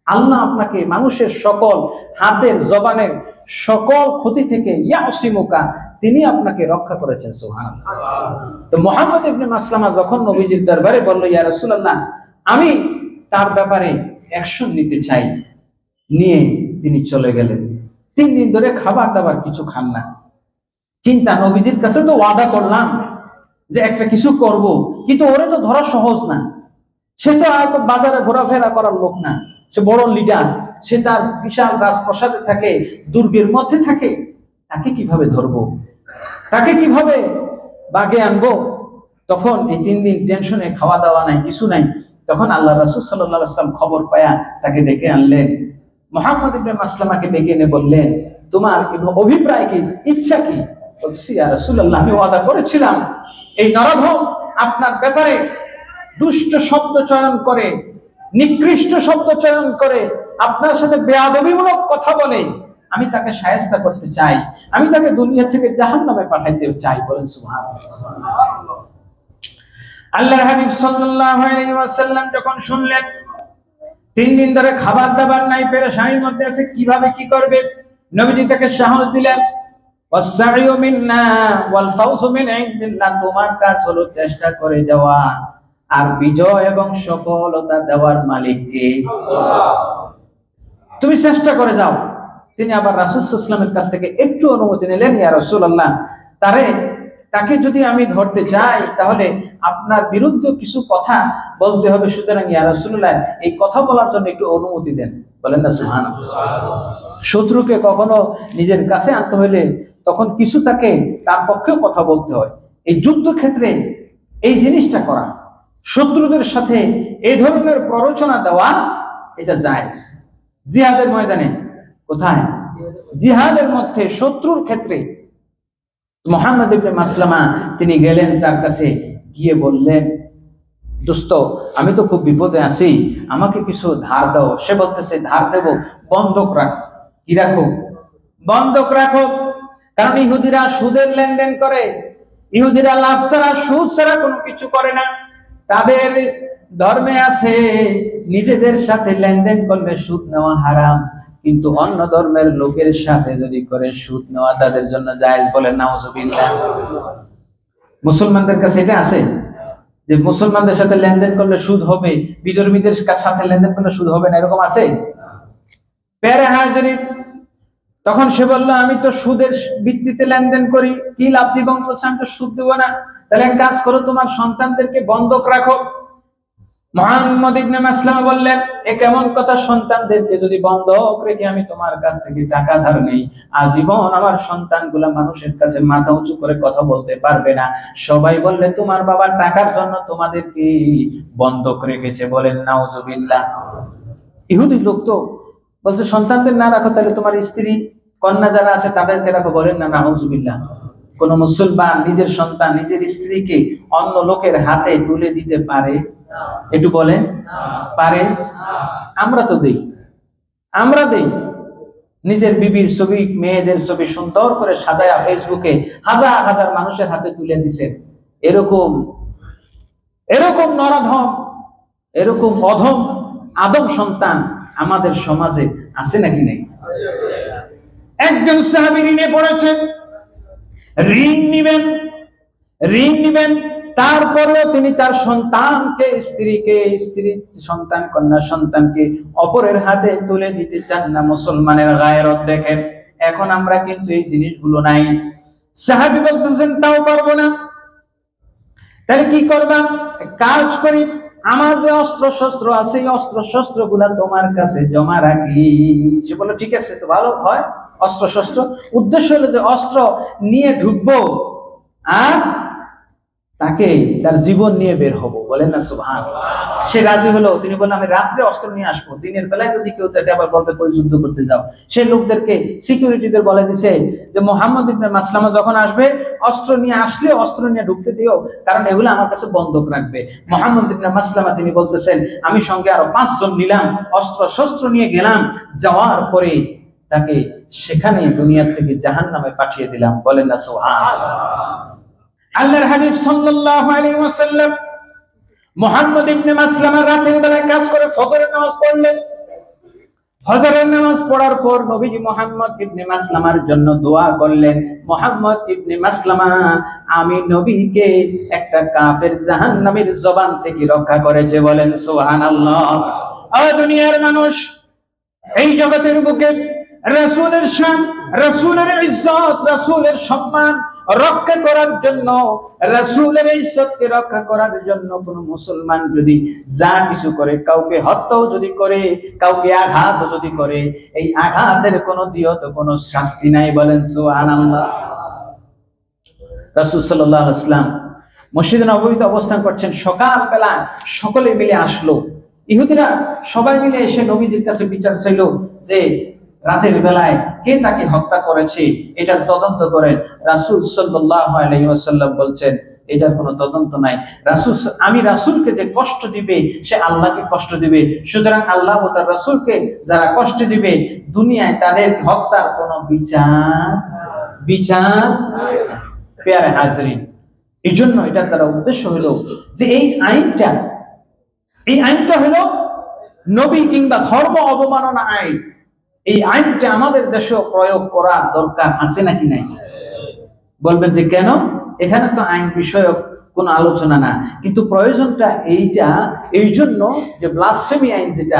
আল্লাহ আপনাকে মানুষের সকল হাতের জবানের সকল ক্ষতি থেকে, ইয়াসিমুকা, তিনি আপনাকে রক্ষা করেছেন। সুবহানাল্লাহ। তো মুহাম্মদ ইবনে মাসলামা যখন নবীজির দরবারে বলল, ইয়া রাসূলুল্লাহ, আমি তার ব্যাপারে অ্যাকশন নিতে চাই, নিয়ে তিনি চলে গেলেন। 3 দিন ধরে খাবার দাবার কিছু খান না। চিন্তা, নবীজির কাছে তো ওয়াদা করলাম যে একটা কিছু করব, কিন্তু ওরে তো ধরা সহজ না। সে তো আর বাজারে ঘোরাফেরা করার লোক না, সে বড় লিডার, সে তার বিশাল রাজপ্রাসাদে থাকে, দুর্গের মধ্যে থাকে। তাকে কিভাবে ধরবো, তাকে কিভাবে বাগে আনবো? তখন এই 3 দিন টেনশনে, খাওয়া দাওয়া নাই, কিছু নাই। তখন আল্লাহ রাসূল সাল্লাল্লাহু আলাইহি ওয়াসাল্লাম খবর পায়া তাকে ডেকে আনলেন। মুহাম্মদ ইবনে মাসলামাকে ডেকে এনে বললেন, তোমার অভিপ্রায় কি, ইচ্ছা কি? বলছি, ইয়া রাসূলুল্লাহ, আমি ওয়াদা করেছিলাম এই নরধম আপনার ব্যাপারে দুষ্ট শব্দ চয়ন করে, নিকৃষ্ট শব্দ চয়ন করে, আপনার সাথে বেয়াদবিমূলক কথা বলে আমি তাকে শায়েস্তা করতে চাই, আমি তাকে দুনিয়া থেকে জাহান্নামে পাঠাইতে চাই। বলেন সুবহানাল্লাহ। আল্লাহর হাবিব সাল্লাল্লাহু আলাইহি ওয়াসাল্লাম যখন শুনলেন 3 দিন ধরে খাবার দাবার নাই, পেরেশানির মধ্যে আছে, কিভাবে কি করবে, নবীজি তাকে সাহস দিলেন, ওয়াসসাইউ মিন্না ওয়াল ফাউজু মিন ইনদিল্লাহ, তোমার কাজ হলো চেষ্টা করে যাওয়া, আর বিজয় এবং সফলতা দেওয়ার মালিক কে? আল্লাহ। তুমি চেষ্টা করে যাও। তিনি আবার রাসূল সাল্লাল্লাহু আলাইহি ওয়াসাল্লামের কাছ থেকে একটু অনুমতি নিলেন, ইয়া রাসূলুল্লাহ, তাকে যদি আমি ধরতে চাই তাহলে আপনার বিরুদ্ধে কিছু কথা বলতে হবে, সুতরাং ইয়া রাসূলুল্লাহ, এই কথা বলার জন্য একটু অনুমতি দেন। বলেন না সুবহানাল্লাহ। শত্রুকে কখনো নিজের কাছে আনতে হলে তখন কিছু তাকে তার পক্ষেও কথা বলতে হয়। এই যুদ্ধক্ষেত্রে এই জিনিসটা করা, শত্রুদের সাথে এই ধরনের প্ররোচনা দেওয়া, এটা জায়েজ। জিহাদের ময়দানে, কোথায়? জিহাদের মধ্যে, শত্রুর ক্ষেত্রে। মুহাম্মদ ইবনে মাসলামা তিনি গেলেন তার কাছে, গিয়ে বললেন, দোস্ত, আমি তো খুব বিপদে আছি, আমাকে কিছু ধার দাও। সে বলতেছে, ধার দেব, বন্ধক রাখো। কি রাখো? বন্ধক রাখো। কারণ ইহুদিরা সুদের লেনদেন করে, ইহুদিরা লাভ ছাড়া, সুদ ছাড়া কোনো কিছু করে না। তাদের ধর্মে আছে নিজেদের সাথে লেনদেন করলে সুদ নেওয়া হারাম, কিন্তু অন্য ধর্মের লোকের সাথে যদি করে সুদ নেওয়া তাদের জন্য জায়েজ। বলেন নাউজুবিল্লাহ। মুসলমানদের কাছে এটা আছে যে মুসলমানদের সাথে লেনদেন করলে সুদ হবে, বিধর্মীদের সাথে লেনদেন করলে সুদ হবে না, এরকম আছে? প্যারে হাজির, তখন সে বলল, আমি তো সুদের ভিত্তিতে লেনদেন করি, কি লাভ দিব? বলছে, আমি তো সুদ দেবো না। তাহলে এক কাজ করো, তোমার সন্তানদেরকে বন্ধক রাখো। মুহাম্মদ ইবনে মাসলামা বললেন, এ কেমন কথা? সন্তানদেরকে যদি বন্ধক রেখে আমি তোমার কাছ থেকে টাকা ধার নেই, আজীবন আমার সন্তানগুলা মানুষের কাছে মাথা উঁচু করে কথা বলতে পারবে না। সবাই বললে, তোমার বাবা টাকার জন্য তোমাদেরকে বন্ধক রেখেছে। বলেন নাউজুবিল্লাহ। ইহুদি লোক তো বলছে, সন্তানদের না রাখো, তাহলে তোমার স্ত্রী কন্যা যারা আছে তাদেরকে রাখো। বলেন না নাউজুবিল্লাহ। কোন মুসলমান নিজের সন্তান, নিজের স্ত্রীকে অন্য লোকের হাতে তুলে দিতে পারে? একটু বলেন, পারে? আমরা তো দেই, আমরা দেই। নিজের বিবির ছবি, মেয়েদের ছবি সুন্দর করে সাজায়া ফেসবুকে হাজার হাজার মানুষের হাতে তুলে দিছেন। এরকম নরাধম, এরকম অধম আদম সন্তান আমাদের সমাজে আছে নাকি নেই? একজন সাহাবী ঋণে পড়েছেন, ঋণ নিবেন, তারপরেও তিনি তার সন্তানকে, স্ত্রী সন্তান, কন্যা সন্তানকে অপরের হাতে তুলে দিতে চান না। মুসলমানের গায়রত দেখেন। এখন আমরা কিন্তু এই জিনিসগুলো নাই। সাহাবী বলতেছেন, তাও পারবো না। তাহলে কি করবা? কাজ করি, আমার যে অস্ত্র শস্ত্র আছে এই অস্ত্র শস্ত্র গুলা তোমার কাছে জমা রাখি। সে বলল ঠিক আছে, তো ভালো হয়, অস্ত্র শস্ত্র। উদ্দেশ্য হলো যে অস্ত্র নিয়ে ঢুকবো আর তাকে তার জীবন নিয়ে বের হবো, বলেন না সুবহানাল্লাহ। সে রাজি হলো। তিনি বললেন আমি রাত্রে অস্ত্র নিয়ে আসবো, দিনের বেলায় যদি কেউ তাকে আবার বলবে কই যুদ্ধ করতে যাও। সে লোকদেরকে সিকিউরিটিদের বলে দিছে যে মুহাম্মদ ইবনে মাসলামা যখন আসবে অস্ত্র নিয়ে আসলে অস্ত্র নিয়ে ঢুকতে দিও, কারণ এগুলো আমার কাছে বন্ধক রাখবে। মুহাম্মদ ইবনে মাসলামা তিনি বলতেছেন আমি সঙ্গে আরো 5 জন নিলাম, অস্ত্র শস্ত্র নিয়ে গেলাম, যাওয়ার পরে তাকে সেখানে দুনিয়ার থেকে জাহান্নামে পাঠিয়ে দিলাম, বলেন না সুবহানাল্লাহ। আল্লাহর হাবিব সাল্লাল্লাহু আলাইহি ওয়াসাল্লাম মুহাম্মদ ইবনে মাসলামা রাতের বেলায় কাজ করে ফজরের নামাজ পড়লেন। ফজরের নামাজ পড়ার পর নবীজি মুহাম্মদ ইবনে মাসলামার জন্য দোয়া করলেন, মুহাম্মদ ইবনে মাসলামা আমি নবীকে একটা কাফের জাহান্নামের জবান থেকে রক্ষা করেছে, বলেন সুবহানাল্লাহ। ও দুনিয়ার মানুষ, এই জগতের বুকে রাসূলের শান, রাসূলের ইজ্জত, রাসূলের সম্মান রক্ষা করার জন্য, রাসূলের ইজ্জতকে রক্ষা করার জন্য কোন মুসলমান যদি যা কিছু করে, কাউকে হত্যাও যদি করে, কাউকে আঘাতও যদি করে, এই আঘাতের কোনো দিয়ত, কোনো শাস্তি নাই, বলেন সুবহানাল্লাহ। রাসূল সাল্লাল্লাহু আলাইহি ওয়াসাল্লাম মসজিদে নববীতে অবস্থান করছেন। সকালবেলা সকলে মিলে আসলো, ইহুদিরা সবাই মিলে এসে নবীজির কাছে বিচার চাইলো যে রাতের বেলায় কে তাকে হত্যা করেছে এটার তদন্ত করেন। রাসূল সাল্লাল্লাহু আলাইহি ওয়াসাল্লাম বলছেন এটার কোনো তদন্ত নাই। রাসূল, আমি রাসূলকে যে কষ্ট দিবে সে আল্লাহকে কষ্ট দিবে, সুতরাং আল্লাহ ও তার রাসূলকে যারা কষ্ট দিবে দুনিয়ায় তাদের হত্যার কোনো বিচার পেয়ারে হাজরিন। এই জন্য এটার দ্বারা উদ্দেশ্য হলো যে এই আইনটা হলো নবী কিংবা ধর্ম অবমাননা আইন। এই আইনটা আমাদের দেশে প্রয়োগ করার দরকার আছে নাকি নাই? বলবেন যে কেন? এখানে তো আইন বিষয়ক কোন আলোচনা না, কিন্তু প্রয়োজনটা এইটা এই জন্য যে ব্লাসফেমি আইন, যেটা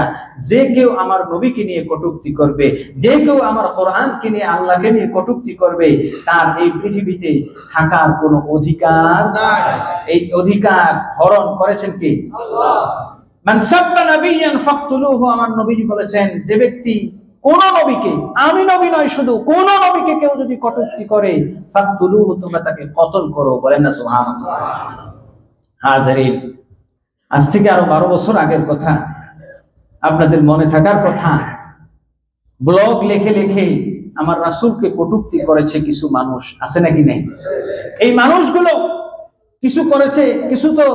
যে কেউ আমার নবীকে নিয়ে কটূক্তি করবে, যে কেউ আমার কোরআনকে নিয়ে, আল্লাহকে নিয়ে কটূক্তি করবে, তার এই পৃথিবীতে থাকার কোনো অধিকার নাই। এই অধিকার হরণ করেছেন কে? আল্লাহ। মান সাব্বা নাবিয়ান ফাকতুলুহু, আমার নবীজি বলেছেন যে ব্যক্তি কোন নবীকে, আমি নবী নয় শুধু, কোন নবীকে কেউ যদি কটূক্তি করে ফাকতুলুহু, তোমরা তাকে কতল করো, বলেন না সুবহানাল্লাহ। হাজিরিন, আজ থেকে আরো 12 বছর আগের কথা, আপনাদের মনে থাকার কথা, ব্লগ লিখে লিখে আমার রাসূলকে কটূক্তি করেছে কিছু মানুষ, আছে নাকি নেই? এই মানুষগুলো কিছু করেছে, কিছু তো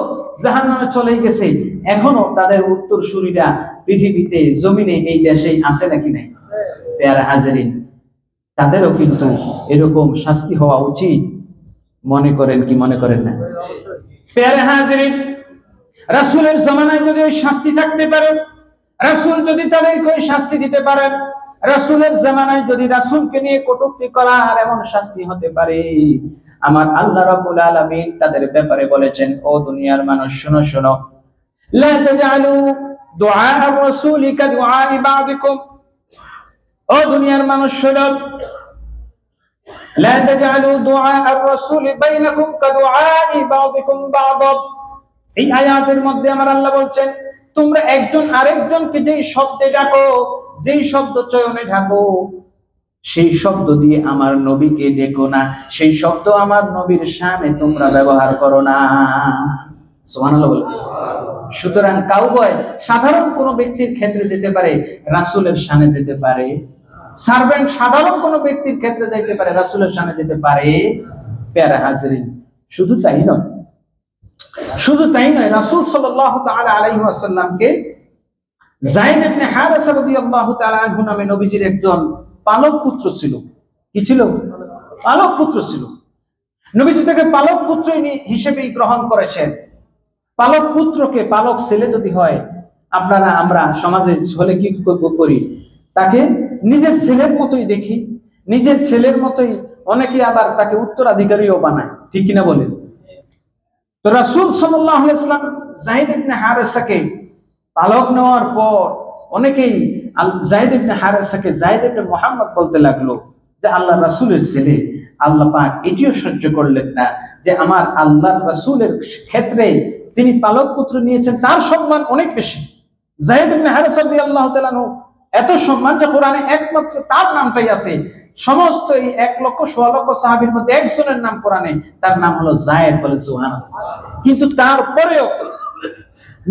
জাহান্নামে চলে গেছে, এখনো তাদের উত্তরসূরিরা পৃথিবীতে, জমিনে, এই দেশে আছে নাকি নাই? পেয়ারা হাজিরিন, তাদেরও কিন্তু এরকম শাস্তি হওয়া উচিত, মনে করেন কি মনে করেন না? পেয়ারা হাজিরিন, রাসূলের জামানায় যদি ওই শাস্তি থাকতে পারে, রাসূল যদি তাদেরকে ওই শাস্তি দিতে পারেন, রাসূলের জামানায় যদি রাসূলকে নিয়ে কটূক্তি করার এমন শাস্তি হতে পারে, আমার আল্লাহ রাব্বুল আলামিন তাদের ব্যাপারে বলেছেন, ও দুনিয়ার মানুষ শোনো শোনো, লা তাজআলু দুআ আর-রাসূল কাদুআ বা'দিকুম, ও দুনিয়ার মানুষ শোনো, লা তাজআলু দুআ আর-রাসূল বাইনাকুম কাদুআ বা'দিকুম বা'দা। এই আয়াতের মধ্যে আমার আল্লাহ বলছেন তোমরা একজন আরেকজনকে যেই শব্দে ডাকো, যেই শব্দ চয়নে ডাকো, সেই শব্দ দিয়ে আমার নবীকে ডেকো না, সেই শব্দ আমার নবীর শানে তোমরা ব্যবহার করো না। সুবহানাল্লাহ বলে। সুতরাং কাউবয় সাধারণ কোন ব্যক্তির ক্ষেত্রে যেতে পারে, রাসূলের শানে যেতে পারে। সার্ভেন্ট সাধারণ কোন ব্যক্তির ক্ষেত্রে যেতে পারে, রাসূলের শানে যেতে পারে। প্যারা হাজিরিন, শুধু তাই নয়, রাসূল সাল্লাল্লাহু তাআলা আলাইহি ওয়াসাল্লামকে যায়েদ ইবনে হারেসা রাদিয়াল্লাহু তাআলা আনহু নামে নবীজির একজন পালক পুত্র ছিল। কি ছিল? পালক পুত্র ছিল। নবীজি তাকে পালক পুত্র হিসেবে গ্রহণ করেছেন। পালক পুত্রকে, পালক ছেলে যদি হয়, আমরা সমাজে হলে কি করি, তাকে নিজের ছেলের মতোই দেখি, নিজের ছেলের মতোই, অনেকে আবার তাকে উত্তরাধিকারীও বানায়, ঠিক কিনা বলেন? তো রাসূল সাল্লাল্লাহু আলাইহি ওয়াসাল্লাম যায়েদ ইবনে হারেসাকে পালক নেওয়ার পর অনেকেই যায়েদ ইবনে হারেসাকে যায়েদ ইবনে মুহাম্মদ বলতে লাগলো যে আল্লাহ রাসূলের ছেলে। আল্লাহ পাক এটিও সহ্য করলেন না যে আমার আল্লাহর রাসূলের ক্ষেত্রে তিনি পালক পুত্র নিয়েছেন, তার সম্মান অনেক বেশি। যায়েদ ইবনে হারেসা রাদিয়াল্লাহু তাআলা আনহু এত সম্মান যে কোরআনে একমাত্র তার নামটাই আছে। সমস্ত এই 1,16,00,000 সাহাবীর মধ্যে একজনের নাম কোরআনে, তার নাম হলো যায়েদ, বলে সুবহানাল্লাহ। কিন্তু তারপরেও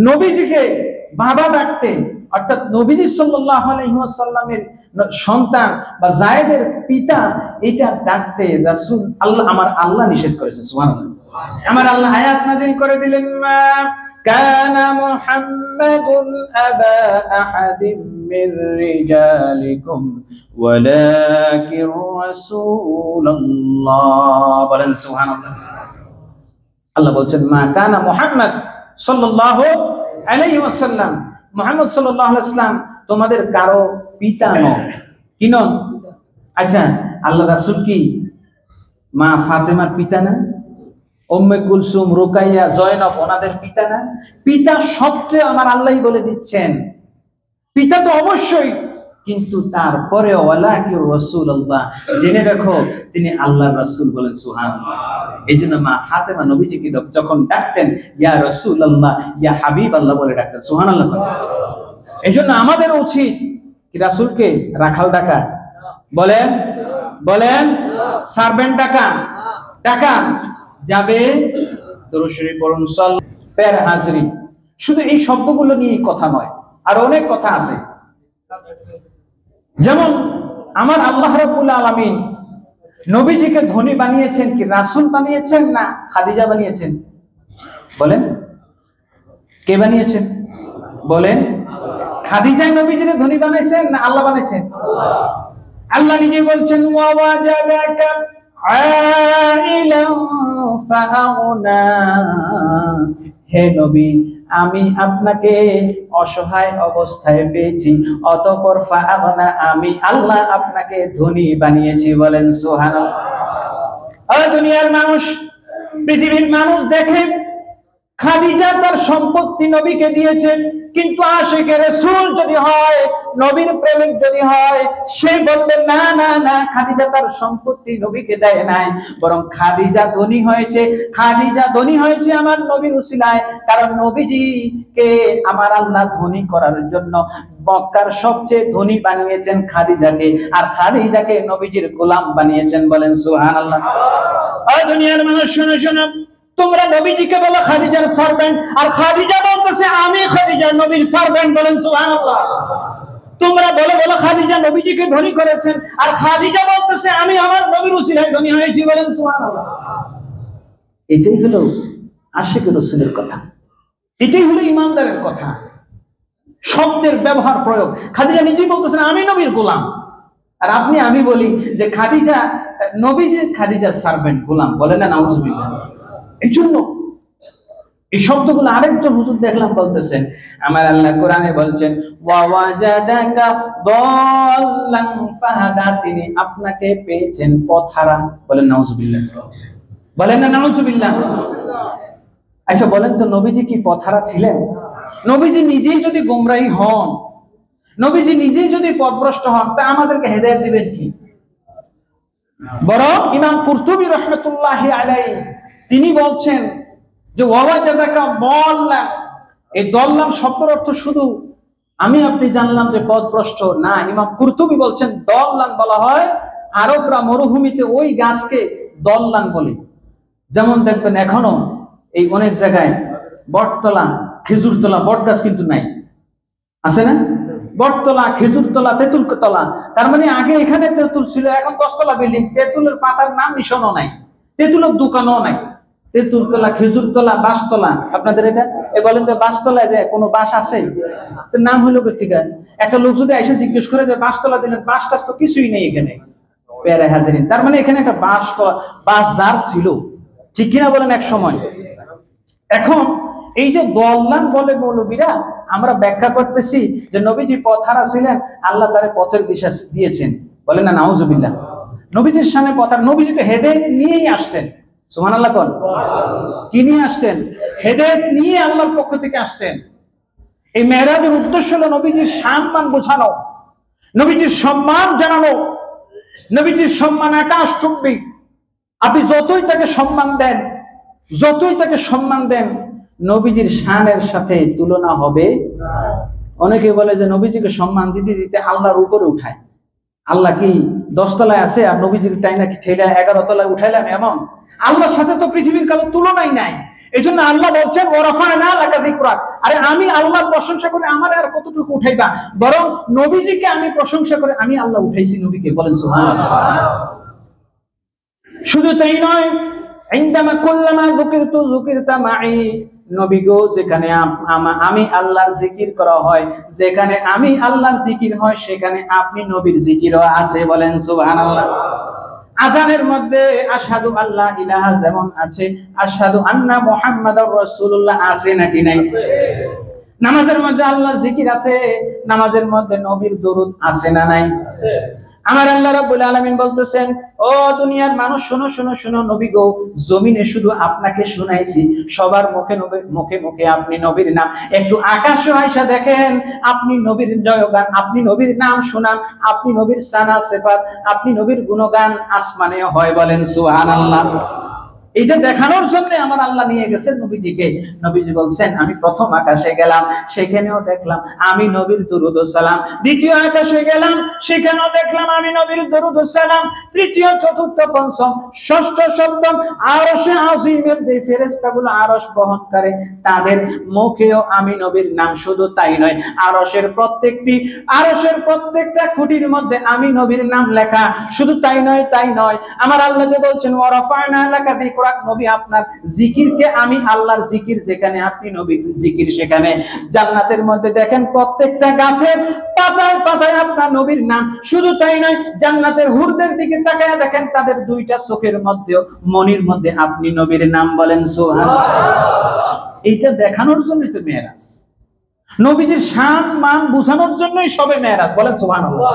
নবীজিকে বাবা ডাকতে, অর্থাৎ নবীজি সাল্লাল্লাহু আলাইহি ওয়াসাল্লামের সন্তান বা যায়েদের পিতা, এটা ডাকতে রাসূল আমার আল্লাহ নিষেধ করেছেন। সুবহানাল্লাহ। আমার আল্লাহ আয়াত নাযিল করে দিলেন, মা কানা মুহাম্মাদুন আবা আহাদিম মির রিজালিকুম ওয়ালাকিন রাসূলুল্লাহ, বলেন সুবহানাল্লাহ। আল্লাহ বলছেন, মা কানা মুহাম্মদ সাল্লাল্লাহু আলাইহি ওয়াসাল্লাম, মুহাম্মদ সাল্লাল্লাহু আলাইহি ওয়াসাল্লাম তোমাদের কারো পিতা নন। কি নন? আচ্ছা, আল্লাহ রাসূল কি মা ফাতেমার পিতা না? উম্মে কুলসুম, রুকাইয়া, জয়নব ওনাদের পিতা না? পিতা সত্ত্বেও আমার আল্লাহই বলে দিচ্ছেন পিতা তো অবশ্যই, কিন্তু তারপরেও ওয়ালাকির রাসূলুল্লাহ, জেনে রাখো তিনি আল্লাহর রাসূল, বলেন সুবহানাল্লাহ। এইজন্য মা ফাতেমা নবীজিকে যখন ডাকতেন ইয়া রাসূলুল্লাহ, ইয়া হাবিবাল্লাহ বলে ডাকতেন। সুবহানাল্লাহ। এইজন্য আমাদের উচিত কি রাসূলকে রাখাল ডাকা? বলেন বলেন, সার্ভেন্ট ডাকা? ডাকা যাবে। দরুদ শরীফ পড়ুন, পের হাজরি। শুধু এই শব্দগুলো নিয়ে কথা নয়, আর অনেক কথা আছে। যেমন আমার আল্লাহ রাব্বুল আলামিন নবীজিকে ধনী বানিয়েছেন কি রাসূল বানিয়েছেন না খাদিজা বানিয়েছেন? বলেন, কে বানিয়েছেন? বলেন, খাদিজা নবীজিকে ধনী বানাইছেন না আল্লাহ বানাইছেন? আল্লাহ নিজে বলছেন, ওয়া ওয়াজাদাকা আইলান ফাআগনা, হে নবী আমি আপনাকে অসহায় অবস্থায় পেয়েছি, অতঃপর ফাআগনা, আমি আল্লাহ আপনাকে ধনী বানিয়েছি, বলেন সুবহানাল্লাহ। দুনিয়ার মানুষ, পৃথিবীর মানুষ দেখে খাদিজা তার সম্পত্তি নবীকে দিয়েছেন, কিন্তু আশিকে রাসূল যদি হয়, নবীর প্রেমিক যদি হয়, সে বলবে না না না, খাদিজা তার সম্পত্তি নবীকে দেয় নাই, বরং খাদিজা ধনী হয়েছে। খাদিজা ধনী হয়েছে আমার নবীর উসিলায়, কারণ নবীজিকে আমার আল্লাহ ধনী করার জন্য মক্কার সবচেয়ে ধনী বানিয়েছেন খাদিজাকে, আর খাদিজাকে নবীজির গোলাম বানিয়েছেন, বলেন সুবহানাল্লাহ। দুনিয়ার মানুষ শোনো শোনো, তোমরা নবীজিকে বলো খাদিজার সার্ভেন্ট, আর খাদিজা বলতেছে আমি খাদিজার নবীর সার্ভেন্ট, বলেন সুবহানাল্লাহ। তোমরা বলো খাদিজা নবীজিকে ধনী করেছেন, আর খাদিজা বলতেছে আমি আমার নবীর উসিলায় ধনী হয়েছি, বলেন সুবহানাল্লাহ। এটাই হলো আশিক রাসূলের কথা, এটাই হলো ঈমানদারের কথা। শব্দের ব্যবহার প্রয়োগ, খাদিজা নিজেই বলতেছেন আমি নবীর গোলাম, আর আপনি আমি বলি যে খাদিজা নবীজি খাদিজার সার্ভেন্ট, গোলাম, বলেন না নাউজুবিল্লাহ। এই জন্য এই শব্দগুলো আরেকজন হুজুর দেখলাম বলতেছেন, আমার আল্লাহ কোরআনে বলছেন ওয়া ওয়াজাদাকা দাল্লান ফাহাদা, তিনি আপনাকে পেয়েছেন পথহারা, বলেন নাউজুবিল্লাহ, বলেন না নাউজুবিল্লাহ। আচ্ছা বলেন তো, নবীজি কি পথহারা ছিলেন? নবীজি নিজেই যদি গোমরাহী হন, নবীজি নিজেই যদি পথভ্রষ্ট হন, তা আমাদেরকে হেদায়েত দিবেন কি? বরং ইমাম কুরতুবী রাহমাতুল্লাহি আলাইহি তিনি বলছেন যে ওয়াজাদাকা দাল্লান, এই দাল্লান শব্দের অর্থ শুধু আমি আপনি জানলাম যে পথভ্রষ্ট না। ইমাম কুরতুবী বলছেন দাল্লান বলা হয়, আরবরা মরুভূমিতে ওই গাছকে দাল্লান বলে। যেমন দেখবেন এখনো এই অনেক জায়গায় বটতলা, খেজুরতলা, বট গাছ কিন্তু নাই, আছে না? বটতলা, খেজুরতলা, তেঁতুল তলা, তার মানে আগে এখানে তেঁতুল ছিল, এখন 10 তলা বিল্ডিং, তেঁতুলের পাতার নাম নিশানও নাই, তেঁতুলের দোকানও নাই। তেঁতুল তলা, খেজুর তলা, বাঁশতলা, আপনাদের এটা বলেন তো বাঁশতলায় যে কোনো বাঁশ আছে? তো নাম হইলো কোথেকে? একটা লোক যদি এসে জিজ্ঞেস করে যে বাঁশতলা দিলেন, বাঁশ টাস তো কিছুই নেই এখানে, পেয়ারে হাজিরিন, তার মানে এখানে একটা বাঁশতলা, বাঁশ যার ছিল, ঠিক কিনা বলেন এক সময়। এখন এই যে দাল্লান বলে মৌলবীরা, আমরা ব্যাখ্যা করতেছি যে নবীজি পথহারা ছিলেন, আল্লাহ তারে পথের দিশা দিয়েছেন, বলেন না নাউজুবিল্লাহ। নবীজির সামনে পথহারা, নবীজি তো হেদায়েত নিয়েই আসছেন, সুবহানাল্লাহ। কোন কি নিয়ে আসছেন? হেদায়েত নিয়ে আল্লাহর পক্ষ থেকে আসছেন। এই মেরাজের উদ্দেশ্য হলো নবীজির সম্মান বোঝানো, নবীজির সম্মান জানানো। নবীজির সম্মান আকাশচুম্বী। আপনি যতই তাকে সম্মান দেন, যতই তাকে সম্মান দেন, নবীজির শানের সাথে তুলনা হবে না। অনেকে বলে যে নবীজিকে সম্মান দিতে দিতে আল্লাহর উপরে উঠায়। আল্লাহ কি 10 তলায় আছে আর নবীজির টাই নাকি ঠেলা 11 তলায় উঠাইলাম, এমন? আল্লাহর সাথে তো পৃথিবীর কারো তুলনাই নাই। এই জন্য আল্লাহ বলছেন ওয়ারাফা'না লাকা যিকরাক, আরে আমি আল্লাহর প্রশংসা করে আমার আর কতটুকু উঠাইবা, বরং নবীজিকে আমি প্রশংসা করে আমি আল্লাহ উঠাইছি নবীকে, বলেন সুবহানাল্লাহ। শুধু তাই নয়, ইনদামা কুল্লামা যুকিরতু যুকিরতা মাই, নবী গো যেখানে আমি আল্লাহর জিকির করা হয়, যেখানে আমি আল্লাহর জিকির হয় সেখানে আপনি নবীর জিকিরও আছে, বলেন সুবহানাল্লাহ। আযানের মধ্যে আশহাদু আল্লা ইলাহা যেমন আছে, আশহাদু আন্না মুহাম্মাদুর রাসূলুল্লাহ আছে নাকি নাই? নামাজের মধ্যে আল্লাহর জিকির আছে, নামাজের মধ্যে নবীর দরুদ আছে না নাই? আছে। আমার আল্লাহ রাব্বুল আলামিন বলতেছেন, ও দুনিয়ার মানুষ শোনো শোনো শোনো, নবী গো জমিনে শুধু আপনাকে শুনাইছি, সবার মুখে মুখে মুখে আপনি নবীর নাম, একটু আকাশে আয়সা দেখেন, আপনি নবীর জয়গান, আপনি নবীর নাম শুনান, আপনি নবীর সানা সিফাত, আপনি নবীর গুণগান আসমানে হয়, বলেন সুবহানাল্লাহ। এটা দেখানোর জন্য আমার আল্লাহ নিয়ে গেছেন নবীজিকে। নবীজি বলছেন আমি প্রথম আকাশে গেলাম, সেখানেও দেখলাম আমি নবীর দরুদ ও সালাম, দ্বিতীয় আকাশে গেলাম, সেখানেও দেখলাম আমি নবীর দরুদ ও সালাম, তৃতীয় চতুর্থ পঞ্চম ষষ্ঠ সপ্তম আরশে আজিমের যে ফেরেশতাগুলো আরশ বহন করে তাদের মুখেও আমি নবীর নাম। শুধু তাই নয়, আরশের প্রত্যেকটা খুঁটির মধ্যে আমি নবীর নাম লেখা। শুধু তাই নয়, আমার আল্লাহ যে বলছেন ওয়ারাফা'না লাকা যিকরাক, নবী আপনার জিকিরকে আমি আল্লাহর জিকির, যেখানে আপনি নবীর জিকির সেখানে। জান্নাতের মধ্যে দেখেন প্রত্যেকটা গাছের পাতায় পাতায় আপনার নবীর নাম। শুধু তাই নয়, জান্নাতের হুরদের দিকে তাকায়া দেখেন তাদের দুইটা চোখের মধ্যে মনির মধ্যে আপনি নবীর নাম, বলেন সুবহানাল্লাহ। এইটা দেখানোর জন্যই তো মেরাজ, নবীজির শান মান বোঝানোর জন্যই সবে মেরাজ, বলেন সুবহানাল্লাহ।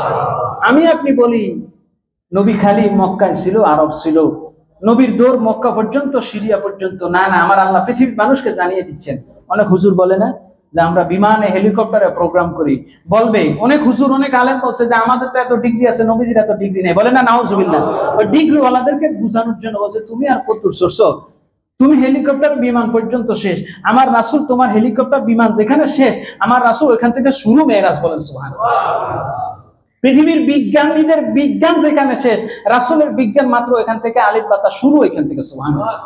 আমি আপনি বলি নবী খালি মক্কায় ছিল, আরব ছিল, নবীর দৌড় মক্কা পর্যন্ত, সিরিয়া পর্যন্ত না, আমার আল্লাহ পৃথিবীর মানুষকে জানিয়ে দিচ্ছেন। অনেক হুজুর বলে না যে আমরা বিমানে হেলিকপ্টারে প্রোগ্রাম করি, বলবে অনেক হুজুর অনেক আলেম বলছে যে আমাদের তো এত ডিগ্রি আছে, নবীজির এত ডিগ্রি নেই, বলে না নাউজুবিল্লাহ। ওই ডিগ্রি ওয়ালাদেরকে বোঝানোর জন্য বলছে তুমি আর কতদূর সরছো, তুমি হেলিকপ্টার বিমান পর্যন্ত শেষ, আমার রাসূল তোমার হেলিকপ্টার বিমান যেখানে শেষ, আমার রাসূল ওইখান থেকে শুরু মেরাজ, বলেন সুবহানাল্লাহ। পৃথিবীর বিজ্ঞানীদের বিজ্ঞান যেখানে শেষ, রাসূলের বিজ্ঞান মাত্র এখান থেকে আলিফ বাতা শুরু, এখান থেকে সুবহানাল্লাহ।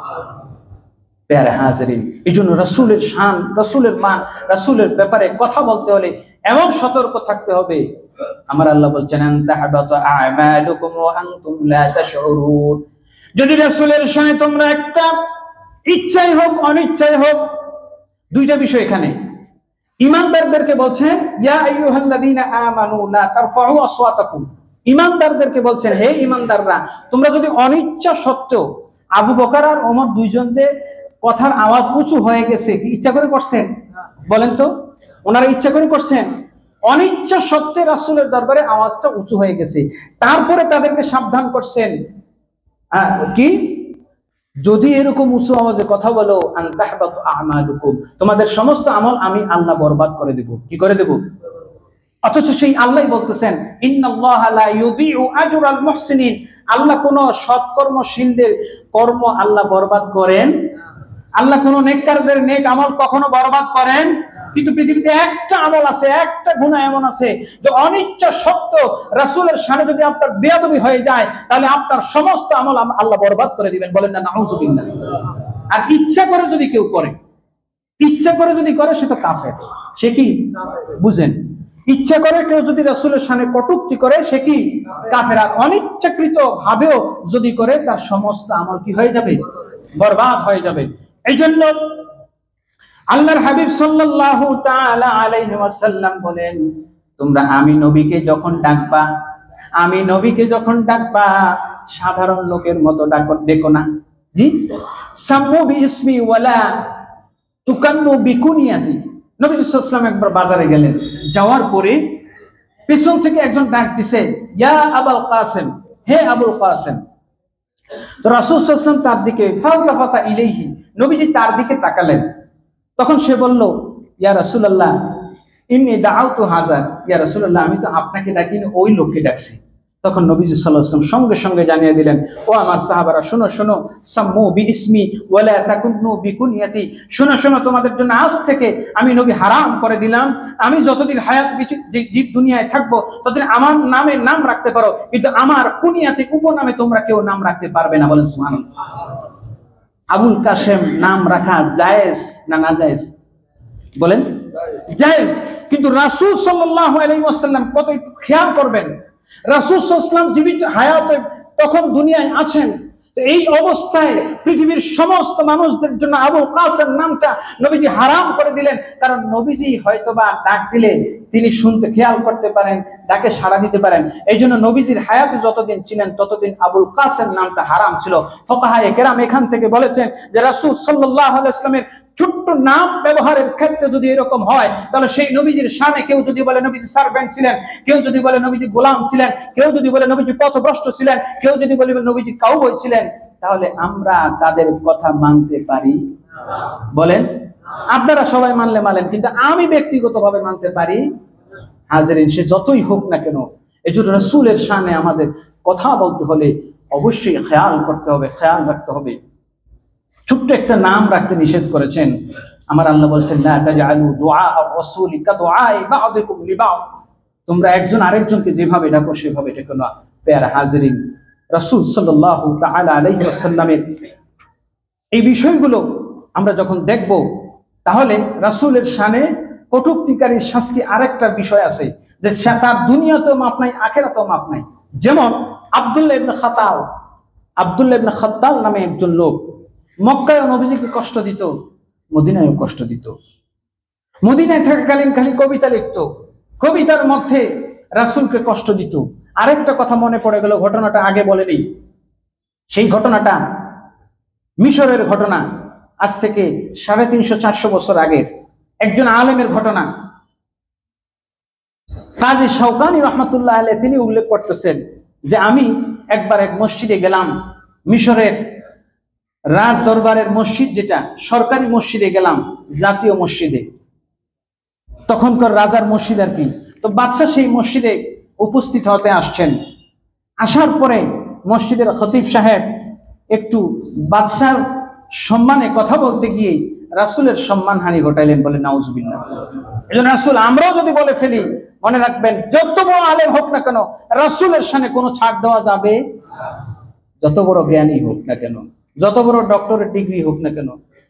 প্যারে হাজিরিন, এইজন্য রাসূলের শান, রাসূলের মান, রাসূলের ব্যাপারে কথা বলতে হলে এমন সতর্ক থাকতে হবে। আমার আল্লাহ বলছেন আনতাহাবাতু আ'মালুকুম ওয়া আনতুম লা তাশউরুন, যদি রাসূলের শানে তোমরা একটা ইচ্ছাই হোক অনিচ্ছাই হোক, দুইটা বিষয় এখানে। ঈমানদারদেরকে বলছেন ইয়া আইয়ুহাল্লাযীনা আমানু লা তারফাউ আসওয়াতাকুম, ঈমানদারদেরকে বলছেন হে ঈমানদাররা, তোমরা যদি অনিচ্ছা সত্ত্বেও, আবু বকর আর ওমর দুইজন যে কথার আওয়াজ উঁচু হয়ে গেছে, কি ইচ্ছা করে করছেন? বলেন তো, ওনারা ইচ্ছা করে করছেন? অনিচ্ছা সত্ত্বে রাসূলের দরবারে আওয়াজটা উঁচু হয়ে গেছে, তারপরে তাদেরকে সাবধান করছেন কি, যদি এরকম উঁচু আওয়াজে কথা বলো আনতাহবাতু আ'মালুকুম, তোমাদের সমস্ত আমল আমি আল্লাহ বরবাদ করে দেব। কি করে দেব? অথচ সেই আল্লাহই বলতেছেন ইন্নাল্লাহা লা ইউযিউ আজরাল মুহসিনিন, আল্লাহ কোন সৎকর্মশীলদের কর্ম আল্লাহ বরবাদ করেন, আল্লাহ কোন নেককারদের নেক আমল কখনো বরবাদ করেন। কিন্তু পৃথিবীতে একটা আমল আছে, একটা গুনাহ এমন আছে যে অনিচ্ছা সত্ত্বেও রাসূলের শানে যদি আপনার বেয়াদবি হয়ে যায়, তাহলে আপনার সমস্ত আমল আল্লাহ বরবাদ করে দিবেন, বলেন না নাউজুবিল্লাহ। আর ইচ্ছা করে যদি কেউ করে, ইচ্ছা করে যদি করে, সে তো কাফের। সে কি বুঝেন? ইচ্ছা করে কেউ যদি রাসূলের শানে কটূক্তি করে, সে কি কাফের। আর অনিচ্ছাকৃত ভাবেও যদি করে, তার সমস্ত আমল কি হয়ে যাবে? বরবাদ হয়ে যাবে। এই জন্য আল্লাহর হাবিব সাল্লাল্লাহু তাআলা আলাইহি ওয়াসাল্লাম বলেন, তোমরা আমি নবীকে যখন ডাকবা, আমি নবীকে যখন ডাকবা, সাধারণ লোকের মতো ডেকো না। জি, সাম্মু বিইসমি ওয়ালা তুকান্নু বিকুনিয়াতি। নবী সাল্লাল্লাহু আলাইহি ওয়াসাল্লাম একবার বাজারে গেলেন, যাওয়ার পরে পেছন থেকে একজন ডাক দিছে, ইয়া আবুল কাসিম, হে আবুল কাসিম। তো রাসূল সাল্লাল্লাহু আলাইহি ওয়াসাল্লাম তার দিকে ফালতাফাতা ইলাইহি, নবীজি তার দিকে তাকালেন। তখন সে বলল, ইয়া রাসূলুল্লাহ ইন্নী দাআউতু হাযা, ইয়া রাসূলুল্লাহ আমি তো আপনাকে ডাকিনি, ওই লোককে ডাকছি। তখন নবীজি সাল্লাল্লাহু আলাইহি ওয়াসাল্লাম সঙ্গে সঙ্গে জানিয়ে দিলেন, ও আমার সাহাবারা, শোনো শোনো, সাম্মু বিইসমি ওয়ালা তাকুন্নু বিকুনিয়াতি, শোনো শোনো, তোমাদের জন্য আজ থেকে আমি নবী হারাম করে দিলাম, আমি যতদিন হায়াত জীব দুনিয়ায় থাকবো ততদিন আমার নামে নাম রাখতে পারো, কিন্তু আমার কুনিয়াতে উপনামে তোমরা কেউ নাম রাখতে পারবে না। বলেন সুবহানাল্লাহ। আবুল কাসেম নাম রাখা জায়েজ না নাজায়েজ? বলেন জায়েজ। কিন্তু রাসূল সাল্লাল্লাহু আলাইহি ওয়াসাল্লাম কত খেয়াল করবেন, রাসূল সাল্লাল্লাহু আলাইহি ওয়াসাল্লাম জীবিত হায়াতে তখন দুনিয়ায় আছেন, তো এই অবস্থায় পৃথিবীর সমস্ত মানুষদের জন্য আবুল কাসেম নামটা নবীজি হারাম করে দিলেন। কারণ নবীজি হয়তোবা ডাক দিলে তিনি শুনতে, খেয়াল করতে পারেন, ডাকে সাড়া দিতে পারেন। এই জন্য নবীজির হায়াতে যতদিন ছিলেন ততদিন আবুল কাসেম নামটা হারাম ছিল। ফুকাহায়ে কেরাম এখান থেকে বলেছেন যে রাসূল সাল্লাল্লাহু আলাইহি ওয়াসাল্লামের ছোট্ট নাম ব্যবহারের ক্ষেত্রে যদি এরকম হয়, তাহলে সেই নবীজির শানে কেউ যদি বলে নবীজি সার্ভেন্ট ছিলেন, কেউ যদি বলে নবীজি গোলাম ছিলেন, কেউ যদি বলে নবীজি পথভ্রষ্ট ছিলেন, কেউ যদি বলে নবীজি কাউবয় ছিলেন, তাহলে আমরা তাদের কথা মানতে পারি? বলেন, আপনারা সবাই মানলে মানেন, কিন্তু আমি ব্যক্তিগতভাবে মানতে পারি? হাজিরিন, সে যতই হোক না কেন, এজন্য রাসূলের শানে আমাদের কথা বলতে হলে অবশ্যই খেয়াল করতে হবে, খেয়াল রাখতে হবে। ছোট্ট একটা নাম রাখতে নিষেধ করেছেন আমার আল্লাহ, বলছেন লা তাজআলু দুআ আর-রাসূলি কাদুআই বা'দিকুম লিবা'দ, তোমরা একজন আরেকজনকে যেভাবে ডাকো সেভাবে ডেকো না। প্যারা হাজিরিন, রাসূল সাল্লাল্লাহু তাআলা আলাইহি ওয়াসাল্লামের এই বিষয়গুলো আমরা যখন দেখব, তাহলে রাসূলের শানে কটূক্তিকারীর শাস্তি আরেকটা বিষয় আছে, যে তার দুনিয়াতেও মাপ নাই, আখিরাতেও মাপ নাই। যেমন আব্দুল্লাহ ইবনে খাত্তাল, আব্দুল্লাহ ইবনে খাত্তাল নামে একজন লোক মক্কায় নবীজিকে কষ্ট দিত, মদিনায়ও কষ্ট দিত। মদিনায় থাকাকালীন খালি কবিতা লিখত, কবিতার মধ্যে রাসূলকে কষ্ট দিত। আরেকটা কথা মনে পড়ে গেল, ঘটনাটা আগে বলেনি। সেই ঘটনাটা মিশরের ঘটনা, আজ থেকে 350-400 বছর আগের একজন আলেমের ঘটনা। কাজী শাওকানি রাহমাতুল্লাহ আলাইহি তিনি উল্লেখ করতেছেন যে আমি একবার এক মসজিদে গেলাম, মিশরের রাজ দরবারের মসজিদ, যেটা সরকারি মসজিদে গেলাম, জাতীয় মসজিদে, তখনকার রাজার মসজিদ আর কি। তো বাদশা সেই মসজিদে উপস্থিত হতে আসছেন। আসার পরে মসজিদের খতিব সাহেব একটু বাদশার সম্মানে কথা বলতে গিয়ে রাসূলের সম্মানহানি ঘটাইলেন, বলে নাউজুবিল্লাহ। এজন্য রাসূল, আমরাও যদি বলে ফেলি, মনে রাখবেন যত বড় আলেম হোক না কেন রাসূলের শানে কোনো ছাড় দেওয়া যাবে। যত বড় জ্ঞানী হোক না কেন, যত বড় ডক্টরের ডিগ্রি হোক না কেন।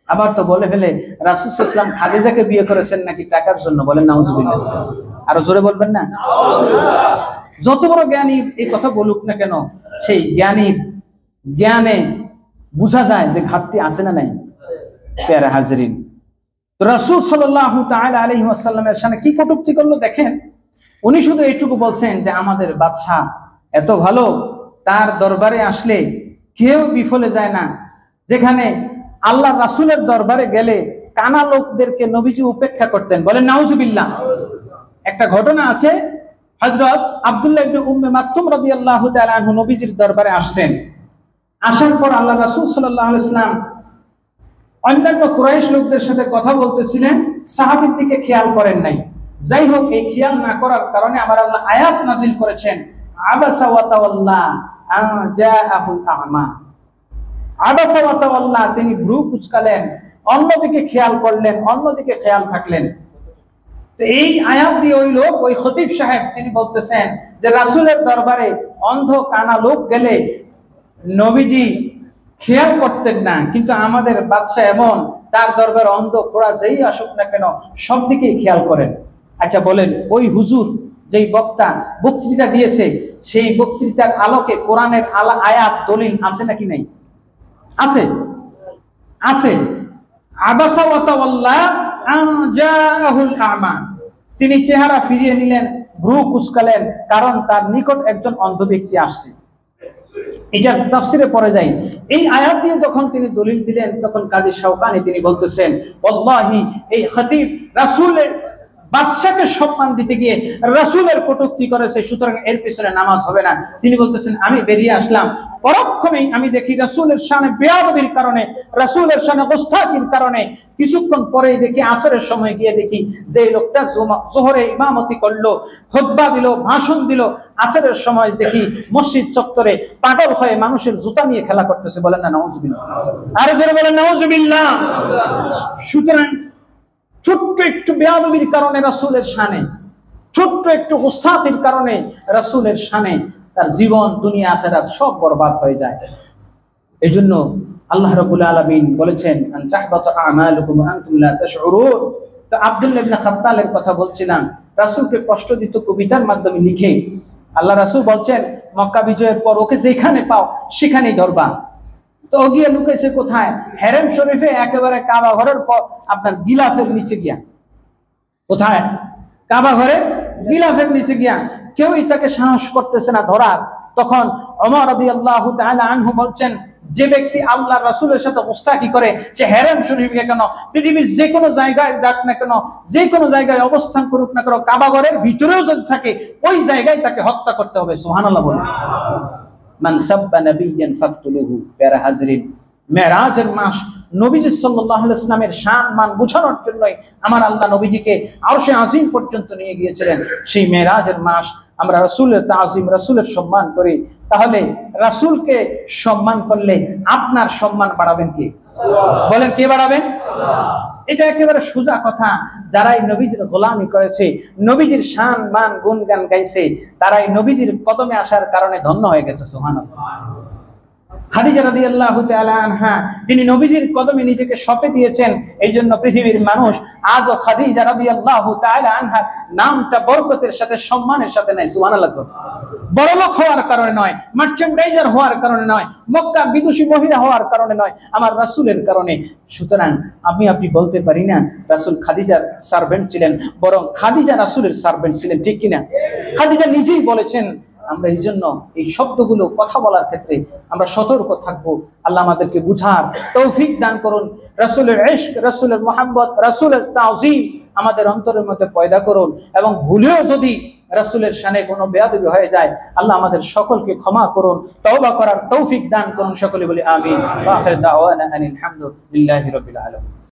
আবার তো বলে ফেলে রাসূল সাল্লাল্লাহু আলাইহি ওয়াসাল্লাম খাদিজাকে বিয়ে করেছেন নাকি টাকার জন্য, বলেন নাউজুবিল্লাহ। আরো জোরে বলবেন না? যত বড় জ্ঞানী এই কথা বলুক না কেন, সেই জ্ঞানীর জ্ঞানে বোঝা যায় যে ঘাটতি আছে না নাই। প্যারা হাজিরিন, তো রাসূল সাল্লাল্লাহু তাআলা আলাইহি ওয়াসাল্লামের শানে কি কটূক্তি করলো দেখেন। উনি শুধু এইটুকু বলছেন যে আমাদের বাদশা এত ভালো, তার দরবারে আসলে কেউ বিফলে যায় না। যেখানে আল্লাহ রাসূলের দরবারে গেলে কানা লোকদেরকে নবীজি উপেক্ষা করতেন, বলেন নাউজুবিল্লাহ। একটা ঘটনা আছে, হযরত আব্দুল্লাহ ইবনে উম্মে মাকতুম রাদিয়াল্লাহু তাআলা আনহু নবীজির দরবারে আসছেন। আসার পর আল্লাহ রাসূল সাল্লাল্লাহু আলাইহি ওয়াসাল্লাম অন্যান্য কুরাইশ লোকদের সাথে কথা বলতেছিলেন, সাহাবীর দিকে খেয়াল করেন নাই। যাই হোক, এই খেয়াল না করার কারণে আমার আল্লাহ আয়াত নাজিল করেছেন, আবাসা ওয়া তাওয়াল্লা আন জাআহুল আ'মা। আবাসা ওয়া তাওয়াল্লা, তিনি ভ্রু কুঁচকালেন, অন্যদিকে খেয়াল করলেন, অন্যদিকে খেয়াল থাকলেন। তো এই আয়াত দিয়ে ওই লোক, ওই খতিব সাহেব তিনি বলতেছেন যে রাসূলের দরবারে অন্ধ কানা লোক গেলে নবীজি খেয়াল করতেন না, কিন্তু আমাদের বাদশা এমন, তার দরবার অন্ধ খোড়া যেই আসুক না কেন সব দিকেই খেয়াল করেন। আচ্ছা বলেন, ওই হুজুর যেই বক্তা বক্তৃতা দিয়েছে, সেই বক্তৃতার আলোকে কোরআনের আয়াত দলিল আছে নাকি নাই? আছে, আছে। আবাসা ওয়া তাওয়াল্লা আন জাআহুল আ'মা, তিনি চেহারা ফিরিয়ে নিলেন, ভ্রু কুঁচকালেন, কারণ তার নিকট একজন অন্ধ ব্যক্তি আসছে। এটা তাফসিরে পড়ে যায়। এই আয়াত দিয়ে যখন তিনি দলিল দিলেন, তখন কাজী শাওকানি তিনি বলতেছেন, ওয়াল্লাহি এই খতিব রাসূলের বাদশাকে সম্মান দিতে গিয়ে রাসূলের কটূক্তি করেছে, সুতরাং এর পিছনে নামাজ হবে না। তিনি বলতেছেন আমি বেরিয়ে আসলাম, পরক্ষণেই আমি দেখি রাসূলের শানে বেয়াদবির কারণে, রাসূলের শানে গোস্তাখির কারণে কিছুক্ষণ পরেই দেখি আসরের সময় গিয়ে দেখি যে লোকটা জোহরে ইমামতি করলো, খুতবা দিল, ভাষণ দিল, আসরের সময় দেখি মসজিদ চত্বরে পাগল হয়ে মানুষের জুতা নিয়ে খেলা করতেছে। বলেন না নাউজুবিল্লাহ? আরে জোরে বলেন নাউজুবিল্লাহ। সুতরাং ছোট্ট একটু বেয়াদবির কারণে রাসূলের শানে, ছোট্ট একটু গোস্তাখির কারণে রাসূলের শানে তার জীবন, দুনিয়া, আখিরাত সব বরবাদ হয়ে যায়। এজন্য আল্লাহ রাব্বুল আলামিন বলেছেন আন তাহবাতা আমালুকুম ওয়া আনতুম লা তাশউরুন। তো আব্দুল্লাহ ইবনে খাত্তালের কথা বলছিলাম, রাসূলকে কষ্ট দিত কবিতার মাধ্যমে লিখে। আল্লাহ রাসূল বলছেন মক্কা বিজয়ের পর ওকে যেখানে পাও সেখানেই ধরবা। তো ও গিয়ে লুকেছে কোথায়? হেরেম শরীফে, একেবারে কাবা ঘরের পর আপনার গিলাফের নিচে গিয়া। কোথায়? কাবা ঘরে গিলাফের নিচে গিয়া। কেউই তাকে সাহস করতেছে না ধরার। তখন ওমর রাদিয়াল্লাহু তাআলা আনহু বলছেন, যে ব্যক্তি আল্লাহ রাসূলের সাথে গোস্তাখি করে সে হেরেম শরীফে কেন, পৃথিবীর যে কোনো জায়গায় যাক না কেন, যে কোনো জায়গায় অবস্থান করুক না কেন, কাবা ঘরের ভিতরেও যদি থাকে ওই জায়গায় তাকে হত্যা করতে হবে। সুবহানাল্লাহ বলেন। মান সাব্বা নাবিয়্যান ফাকতুলুহু। প্যারা হাজরিন, মেরাজের মাস নবীজি সাল্লাল্লাহু আলাইহি ওয়াসাল্লামের শান মান বোঝানোর জন্যই আমার আল্লাহ নবীজিকে আরশে আজিম পর্যন্ত নিয়ে গিয়েছিলেন। সেই মেরাজের মাস আমরা রাসূলের তাজিম, রাসূলের সম্মান করি। তাহলে রাসূলকে সম্মান করলে আপনার সম্মান বাড়াবেন কে? বলেন কে বাড়াবেন? এটা একেবারে সোজা কথা। যারাই নবীজির গোলামি করেছে, নবীজির শান মান গুণগান গাইছে, তারাই নবীজির কদমে আসার কারণে ধন্য হয়ে গেছে। সুবহানাল্লাহ। খাদিজা রাদিয়াল্লাহু তাআলা আনহা, তিনি নবীজির কদমে নিজেকে সঁপে দিয়েছেন। এই জন্য পৃথিবীর মানুষ আজও খাদিজা রাদিয়াল্লাহু তাআলা আনহার নামটা বরকতের সাথে, সম্মানের সাথে নেয়। সুবহানাল্লাহ। বড়লোক হওয়ার কারণে নয়, মার্চেন্ডাইজার হওয়ার কারণে নয়, মক্কা বিদুষী মহিলা হওয়ার কারণে নয়, আমার রাসূলের কারণে। সুতরাং আপনি বলতে পারি না রাসূল খাদিজার সার্ভেন্ট ছিলেন, বরং খাদিজা রাসূলের সার্ভেন্ট ছিলেন। ঠিক কিনা? খাদিজা নিজেই বলেছেন। আমরা এই জন্য এই শব্দগুলো কথা বলার ক্ষেত্রে আমরা সতর্ক থাকবো। আল্লাহ আমাদেরকে বুঝার তৌফিক দান করুন। রাসূলের ইশক, রাসূলের মুহাব্বত, রাসূলের তাজিম আমাদের অন্তরের মধ্যে পয়দা করুন। এবং ভুলেও যদি রাসূলের শানে কোনো বেয়াদবি হয়ে যায়, আল্লাহ আমাদের সকলকে ক্ষমা করুন, তওবা করার তৌফিক দান করুন। সকলে বলি আমিন। ওয়া আখির দাওয়ানা আনিল হামদুলিল্লাহি রাব্বিল আলামিন।